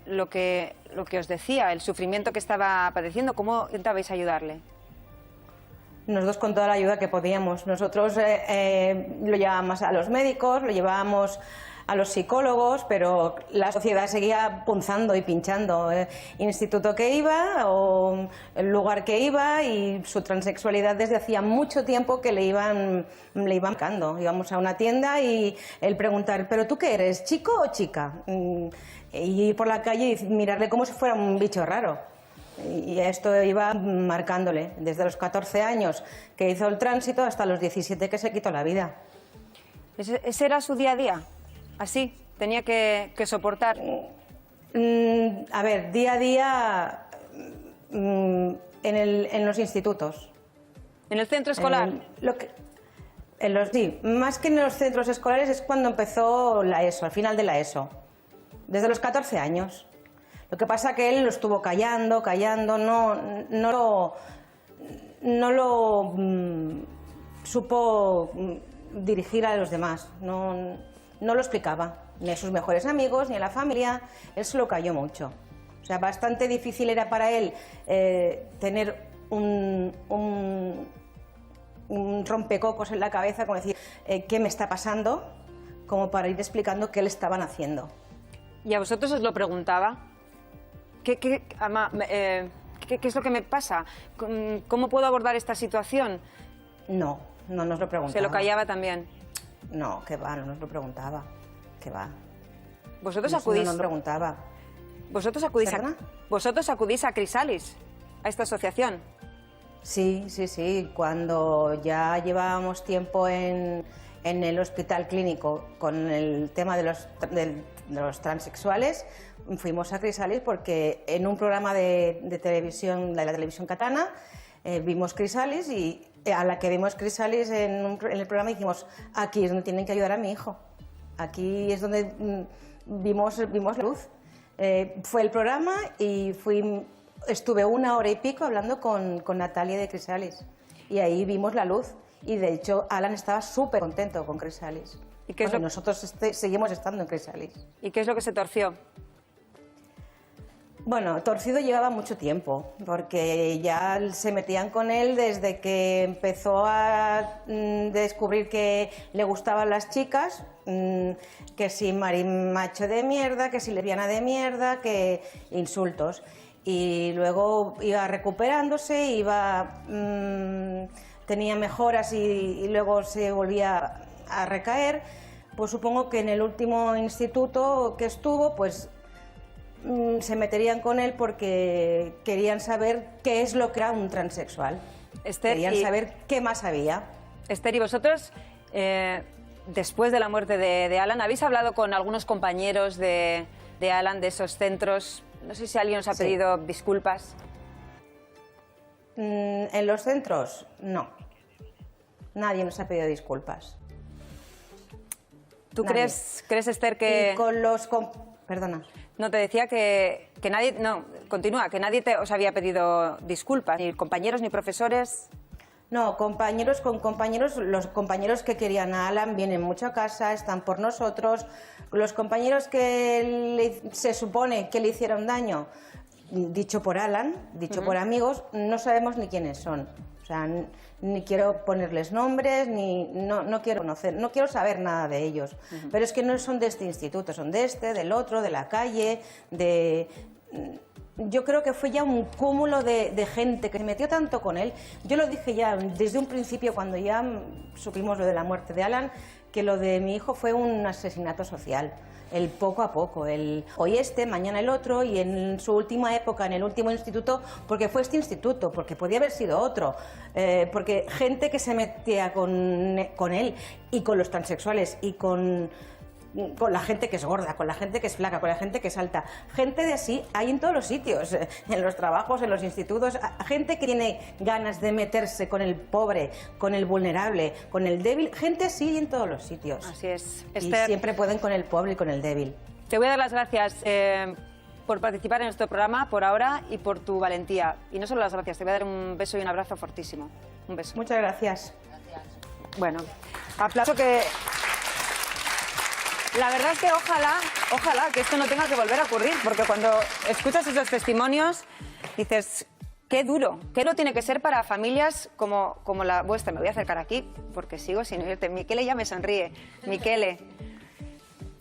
S1: lo que os decía, el sufrimiento que estaba padeciendo? ¿Cómo intentabais ayudarle?
S8: Nosotros con toda la ayuda que podíamos. Nosotros lo llevábamos a los médicos, lo llevábamos a los psicólogos, pero la sociedad seguía punzando y pinchando. Instituto que iba o el lugar que iba, y su transexualidad desde hacía mucho tiempo que le iban marcando. Íbamos a una tienda y él preguntar, ¿pero tú qué eres, chico o chica? Y ir por la calle y mirarle como si fuera un bicho raro. Y esto iba marcándole desde los 14 años que hizo el tránsito hasta los 17 que se quitó la vida.
S1: ¿Ese era su día a día? ¿Así? ¿Tenía que soportar?
S8: A ver, día a día en los institutos.
S1: ¿En el centro escolar?
S8: Sí, más que en los centros escolares es cuando empezó la ESO, al final de la ESO. Desde los 14 años. Lo que pasa que él lo estuvo callando, no lo supo dirigir a los demás, no lo explicaba, ni a sus mejores amigos, ni a la familia, él se lo calló mucho. O sea, bastante difícil era para él tener un rompecocos en la cabeza, como decir, ¿qué me está pasando? Como para ir explicando qué le estaban haciendo.
S1: ¿Y a vosotros os lo preguntaba? ¿Qué es lo que me pasa? ¿Cómo puedo abordar esta situación?
S8: No nos lo preguntaba.
S1: ¿Se lo callaba también?
S8: No, que va, no nos lo preguntaba. Que va.
S1: ¿Vosotros acudís?
S8: No nos preguntaba.
S1: ¿Vosotros acudís a Crisalis, a esta asociación?
S8: Sí. Cuando ya llevábamos tiempo en el hospital clínico con el tema de los transexuales, fuimos a Crisalis porque en un programa de televisión, de la televisión catalana, vimos Crisalis, y a la que vimos Crisalis en el programa dijimos, aquí es donde tienen que ayudar a mi hijo. Aquí es donde vimos la luz. Fue el programa y estuve 1 hora y pico hablando con Natalia de Crisalis. Y ahí vimos la luz. Y de hecho, Alan estaba súper contento con Crisalis.
S1: ¿Y
S8: nosotros seguimos estando en Crisalis.
S1: ¿Y qué es lo que se torció?
S8: Bueno, torcido llevaba mucho tiempo, porque ya se metían con él desde que empezó a descubrir que le gustaban las chicas, que si marimacho de mierda, que si lesbiana de mierda, que insultos. Y luego iba recuperándose, tenía mejoras y luego se volvía a recaer. Pues supongo que en el último instituto que estuvo, pues se meterían con él porque querían saber qué es lo que era un transexual. Querían saber qué más había.
S1: Esther, ¿y vosotros, después de la muerte de Alan, habéis hablado con algunos compañeros de Alan, de esos centros? No sé si alguien os ha pedido disculpas.
S8: En los centros, no. Nadie nos ha pedido disculpas.
S1: ¿Tú crees, Esther, que...?
S8: Y con los... Perdona.
S1: No, te decía que nadie... No, continúa, que nadie os había pedido disculpas, ni compañeros ni profesores.
S8: No, compañeros con compañeros, los compañeros que querían a Alan vienen mucho a casa, están por nosotros. Los compañeros que se supone que le hicieron daño, dicho por Alan, dicho por amigos, no sabemos ni quiénes son. O sea, ni quiero ponerles nombres, no quiero conocer, no quiero saber nada de ellos. Pero es que no son de este instituto, son de este, del otro, de la calle, Yo creo que fue ya un cúmulo de gente que se metió tanto con él. Yo lo dije ya desde un principio, cuando ya supimos lo de la muerte de Alan, que lo de mi hijo fue un asesinato social. El poco a poco, hoy este, mañana el otro, y en su última época, en el último instituto, porque fue este instituto, porque podía haber sido otro, porque gente que se metía con él y con los transexuales y con la gente que es gorda, con la gente que es flaca, con la gente que es alta. Gente de así hay en todos los sitios, en los trabajos, en los institutos, gente que tiene ganas de meterse con el pobre, con el vulnerable, con el débil, gente así en todos los sitios.
S1: Así es.
S8: Y
S1: Esther,
S8: siempre pueden con el pobre y con el débil.
S1: te voy a dar las gracias por participar en nuestro programa, por ahora, y por tu valentía. Y no solo las gracias, te voy a dar un beso y un abrazo fortísimo. Un beso.
S8: Muchas gracias.
S1: Bueno, aplauso que... La verdad es que ojalá que esto no tenga que volver a ocurrir, porque cuando escuchas esos testimonios dices, qué duro tiene que ser para familias como la vuestra. Me voy a acercar aquí porque sigo sin oírte. Miquele ya me sonríe. Miquele,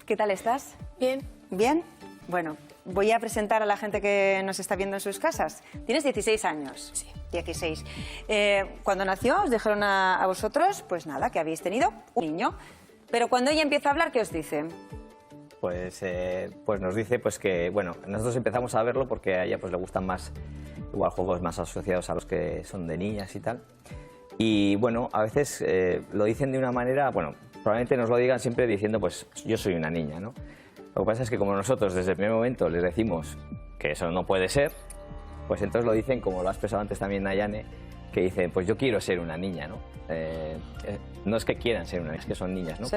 S1: ¿qué tal estás?
S6: Bien.
S1: ¿Bien? Bueno, voy a presentar a la gente que nos está viendo en sus casas. Tienes 16 años.
S6: Sí.
S1: 16. Cuando nació os dijeron a vosotros, pues nada, que habéis tenido un niño. Pero cuando ella empieza a hablar, ¿qué os dice?
S10: Pues nos dice pues que, bueno, nosotros empezamos a verlo porque a ella pues le gustan más, igual, juegos más asociados a los que son de niñas y tal. Y bueno, a veces lo dicen de una manera, bueno, probablemente nos lo digan siempre diciendo, pues yo soy una niña, ¿no? Lo que pasa es que como nosotros desde el primer momento les decimos que eso no puede ser, pues entonces lo dicen, como lo ha expresado antes también Nayane, que dicen, pues yo quiero ser una niña, ¿no? No es que quieran ser una niña, es que son niñas, ¿no?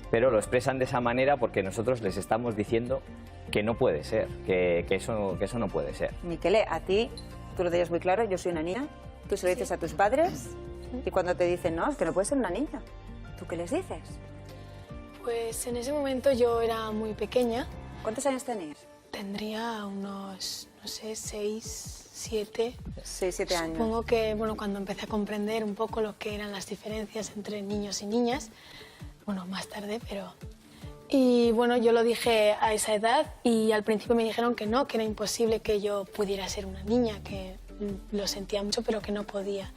S10: Pero lo expresan de esa manera porque nosotros les estamos diciendo que no puede ser, que eso no puede ser.
S1: Miquele, a ti, tú lo tienes muy claro, yo soy una niña, tú se lo dices a tus padres y cuando te dicen, no, es que no puedes ser una niña, ¿tú qué les dices?
S6: Pues en ese momento yo era muy pequeña.
S1: ¿Cuántos años tenías?
S6: Tendría unos, no sé, 6, 7.
S1: 6, 7 años.
S6: Supongo que, bueno, cuando empecé a comprender un poco lo que eran las diferencias entre niños y niñas, bueno, más tarde, pero... Y bueno, yo lo dije a esa edad y al principio me dijeron que no, que era imposible que yo pudiera ser una niña, que lo sentía mucho pero que no podía.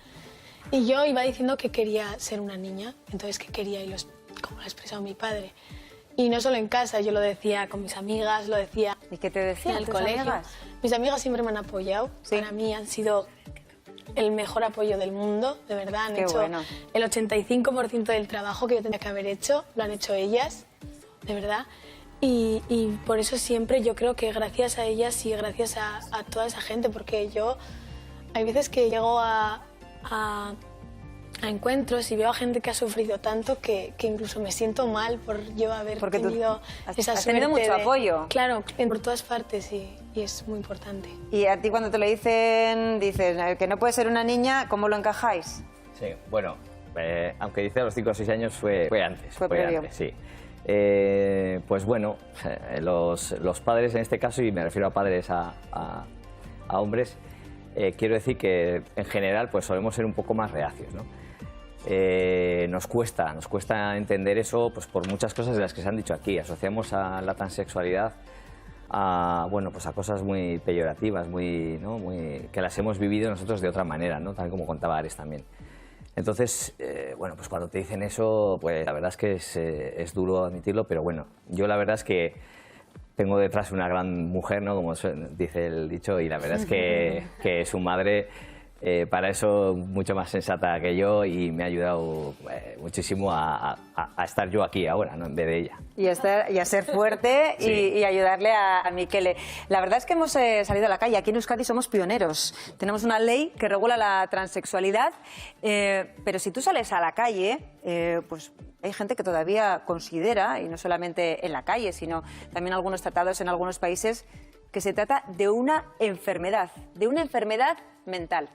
S6: Y yo iba diciendo que quería ser una niña, entonces que quería, y como lo ha expresado mi padre. Y no solo en casa, yo lo decía con mis amigas, lo decía...
S1: ¿Y qué te decían
S6: en el
S1: tus
S6: colegio.
S1: amigas?
S6: Mis amigas siempre me han apoyado. ¿Sí? Para mí han sido el mejor apoyo del mundo, de verdad. Han hecho
S1: bueno.
S6: El 85% del trabajo que yo tenía que haber hecho, lo han hecho ellas, de verdad. Y por eso siempre yo creo que gracias a ellas y gracias a toda esa gente, porque yo hay veces que llego a encuentros y veo a gente que ha sufrido tanto que incluso me siento mal por yo haber tenido esa
S1: has
S6: suerte.
S1: tenido mucho apoyo.
S6: Claro, por todas partes y es muy importante.
S1: Y a ti cuando te lo dicen, dices que no puedes ser una niña, ¿cómo lo encajáis?
S10: Sí, bueno, aunque dice a los 5 o 6 años fue antes.
S1: Fue previo.
S10: Antes, sí. Pues bueno, los padres en este caso, y me refiero a padres a hombres, quiero decir que en general pues solemos ser un poco más reacios, ¿no? Nos cuesta entender eso pues por muchas cosas de las que se han dicho aquí. Asociamos a la transexualidad bueno, pues a cosas muy peyorativas, que las hemos vivido nosotros de otra manera, ¿no? Tal como contaba Ares también. Entonces, bueno, pues cuando te dicen eso, pues la verdad es que es duro admitirlo, pero bueno, yo la verdad es que tengo detrás una gran mujer, ¿no? Como dice el dicho, y la verdad es que su madre, para eso, mucho más sensata que yo, y me ha ayudado muchísimo a estar yo aquí ahora, ¿no? En vez de ella.
S1: Y a ser fuerte
S10: Sí.
S1: y ayudarle a Miquele. La verdad es que hemos salido a la calle. Aquí en Euskadi somos pioneros. Tenemos una ley que regula la transexualidad, pero si tú sales a la calle, pues hay gente que todavía considera, y no solamente en la calle, sino también algunos tratados en algunos países, que se trata de una enfermedad mental.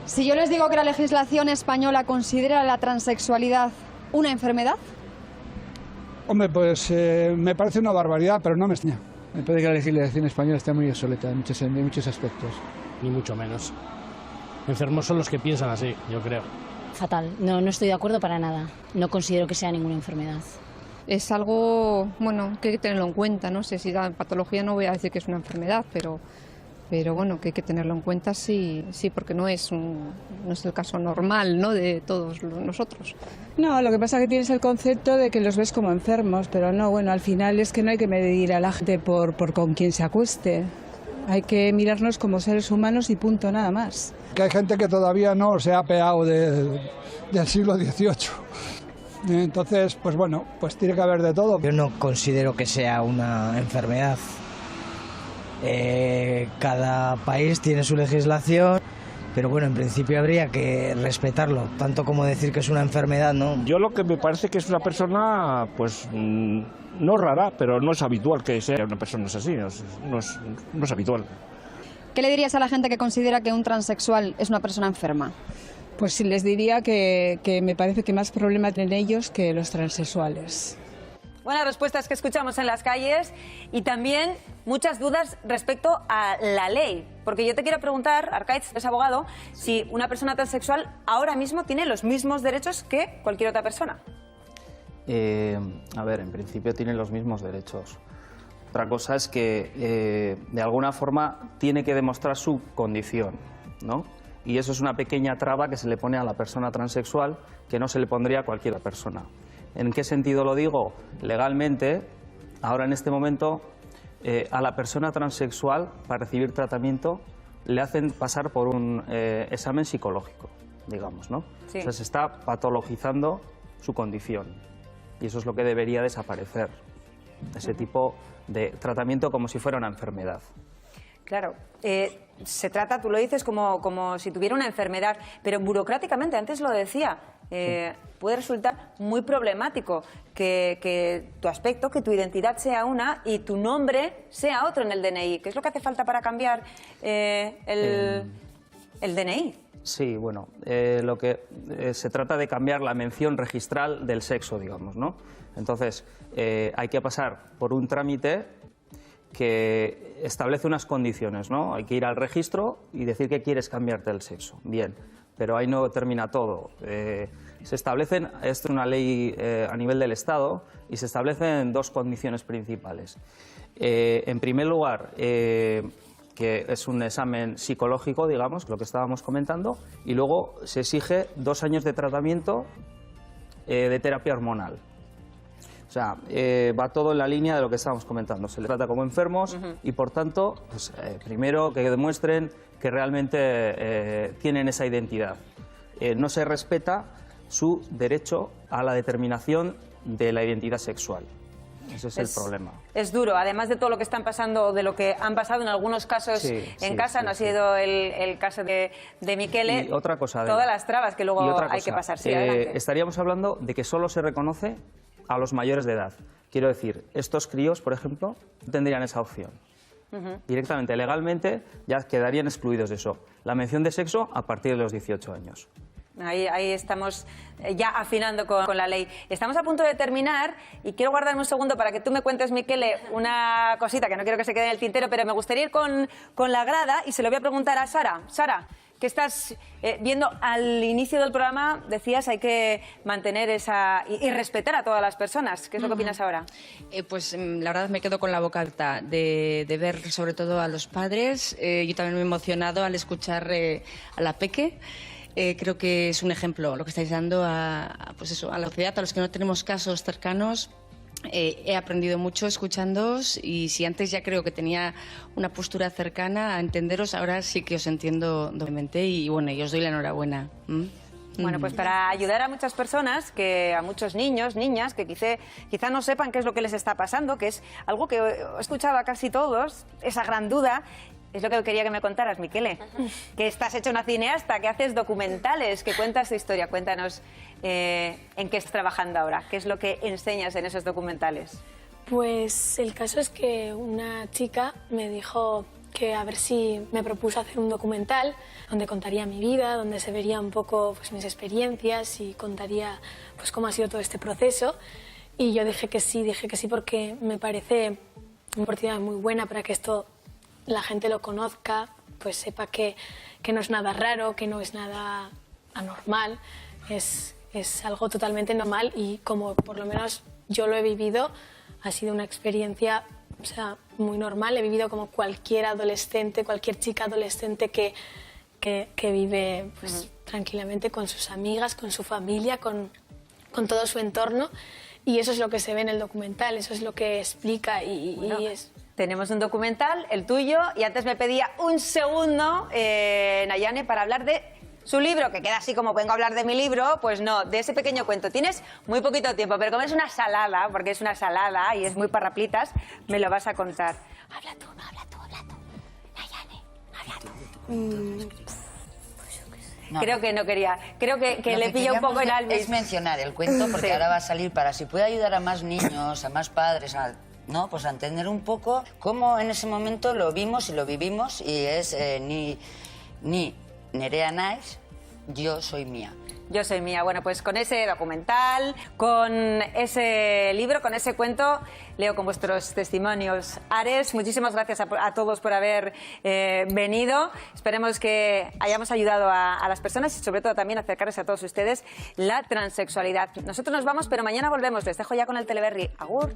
S12: Si yo les digo que la legislación española considera la transexualidad una enfermedad,
S18: Hombre, pues me parece una barbaridad, pero no me extraña. Me parece que la legislación española está muy obsoleta en muchos aspectos.
S16: Ni mucho menos. Enfermos son los que piensan así, yo creo.
S9: Fatal, no estoy de acuerdo para nada. No considero que sea ninguna enfermedad.
S11: Es algo, bueno, que hay que tenerlo en cuenta. No sé si la patología, no voy a decir que es una enfermedad, pero bueno, que hay que tenerlo en cuenta sí, porque no es el caso normal, ¿no?, de todos nosotros.
S23: No, lo que pasa es que tienes el concepto de que los ves como enfermos, pero no, bueno, al final es que no hay que medir a la gente por con quién se acueste. Hay que mirarnos como seres humanos y punto, nada más.
S18: Que hay gente que todavía no se ha apeado del siglo XVIII. Entonces, pues bueno, pues tiene que haber de todo.
S24: Yo no considero que sea una enfermedad. Cada país tiene su legislación, pero bueno, en principio habría que respetarlo, tanto como decir que es una enfermedad, ¿no?
S15: Yo lo que me parece que es una persona, pues, no rara, pero no es habitual que sea una persona así, no es habitual.
S12: ¿qué le dirías a la gente que considera que un transexual es una persona enferma?
S23: Pues sí, les diría que me parece que más problema tienen ellos que los transexuales.
S1: Buenas respuestas que escuchamos en las calles y también muchas dudas respecto a la ley. Porque yo te quiero preguntar, Arkaitz, es abogado, si una persona transexual ahora mismo tiene los mismos derechos que cualquier otra persona.
S25: A ver, en principio tiene los mismos derechos. Otra cosa es que de alguna forma tiene que demostrar su condición, ¿no? Y eso es una pequeña traba que se le pone a la persona transexual que no se le pondría a cualquier persona. ¿En qué sentido lo digo? Legalmente, ahora en este momento, a la persona transexual, para recibir tratamiento, le hacen pasar por un examen psicológico, digamos, ¿no?
S1: Sí.
S25: O sea, se está patologizando su condición y eso es lo que debería desaparecer, ese tipo de tratamiento como si fuera una enfermedad.
S1: Claro, se trata, tú lo dices, como si tuviera una enfermedad, pero burocráticamente, antes lo decía, puede resultar muy problemático que tu aspecto, que tu identidad sea una y tu nombre sea otro en el DNI. ¿Qué es lo que hace falta para cambiar el DNI?
S25: Sí, bueno, lo que se trata de cambiar la mención registral del sexo, digamos, ¿no? Entonces, hay que pasar por un trámite que establece unas condiciones, ¿no? Hay que ir al registro y decir que quieres cambiarte el sexo. Bien, pero ahí no termina todo. Se establecen, es una ley a nivel del Estado, y se establecen dos condiciones principales. En primer lugar, que es un examen psicológico, digamos, lo que estábamos comentando, y luego se exige 2 años de tratamiento de terapia hormonal. O sea, va todo en la línea de lo que estábamos comentando. Se les trata como enfermos y, por tanto, pues, primero que demuestren que realmente tienen esa identidad. No se respeta su derecho a la determinación de la identidad sexual. Ese es el problema.
S1: Es duro, además de todo lo que están pasando, de lo que han pasado en algunos casos en casa, no ha sido el caso de Miquele.
S25: Y otra cosa,
S1: todas las trabas que luego hay que pasar. Sí, adelante.
S25: Estaríamos hablando de que solo se reconoce a los mayores de edad. Quiero decir, estos críos, por ejemplo, no tendrían esa opción. Directamente, legalmente, ya quedarían excluidos de eso. La mención de sexo a partir de los 18 años.
S1: Ahí estamos ya afinando con la ley. Estamos a punto de terminar y quiero guardarme un segundo para que tú me cuentes, Miquele, una cosita que no quiero que se quede en el tintero, pero me gustaría ir con la grada y se lo voy a preguntar a Sara. Sara, ¿qué estás viendo al inicio del programa? Decías, hay que mantener esa y respetar a todas las personas. ¿Qué es lo que opinas ahora?
S5: Pues la verdad me quedo con la boca abierta de ver sobre todo a los padres. Yo también me he emocionado al escuchar a la Peque. Creo que es un ejemplo lo que estáis dando pues eso, a la sociedad, a los que no tenemos casos cercanos. He aprendido mucho escuchándoos y si antes ya creo que tenía una postura cercana a entenderos, ahora sí que os entiendo doblemente y bueno, y os doy la enhorabuena.
S1: Bueno, pues para ayudar a muchas personas, a muchos niños, niñas, que quizá no sepan qué es lo que les está pasando, que es algo que he escuchado a casi todos, esa gran duda. Es lo que quería que me contaras, Miquele, que estás hecho una cineasta, que haces documentales, que cuentas tu historia. Cuéntanos en qué estás trabajando ahora, qué es lo que enseñas en esos documentales.
S6: Pues el caso es que una chica me dijo que a ver si me propuso hacer un documental donde contaría mi vida, donde se vería un poco pues, mis experiencias y contaría pues, cómo ha sido todo este proceso. Y yo dije que sí porque me parece una oportunidad muy buena para que esto la gente lo conozca, pues sepa que no es nada raro, que no es nada anormal, es algo totalmente normal y como por lo menos yo lo he vivido, ha sido una experiencia muy normal. He vivido como cualquier adolescente, cualquier chica adolescente que vive pues, tranquilamente con sus amigas, con su familia, con todo su entorno y eso es lo que se ve en el documental, eso es lo que explica y es...
S1: Tenemos un documental, el tuyo, y antes me pedía un segundo, Nayane, para hablar de su libro, que queda así como vengo a hablar de mi libro, pues no, de ese pequeño cuento. Tienes muy poquito tiempo, pero como es una salada, porque es una salada y es muy parraplitas, me lo vas a contar. Habla tú, Nayane, habla tú. Creo que no quería, creo que le pilla un poco el alma.
S13: Es mencionar el cuento porque
S1: Sí.
S13: ahora va a salir para si puede ayudar a más niños, a más padres, ¿no? Pues a entender un poco cómo en ese momento lo vimos y lo vivimos y es ni Nerea Nais, yo soy mía.
S1: Yo soy mía. Bueno, pues con ese documental, con ese libro, con ese cuento, leo con vuestros testimonios. Ares, muchísimas gracias a todos por haber venido. Esperemos que hayamos ayudado a las personas y sobre todo también acercarles a todos ustedes la transexualidad. Nosotros nos vamos, pero mañana volvemos. Les dejo ya con el Teleberri. Agur.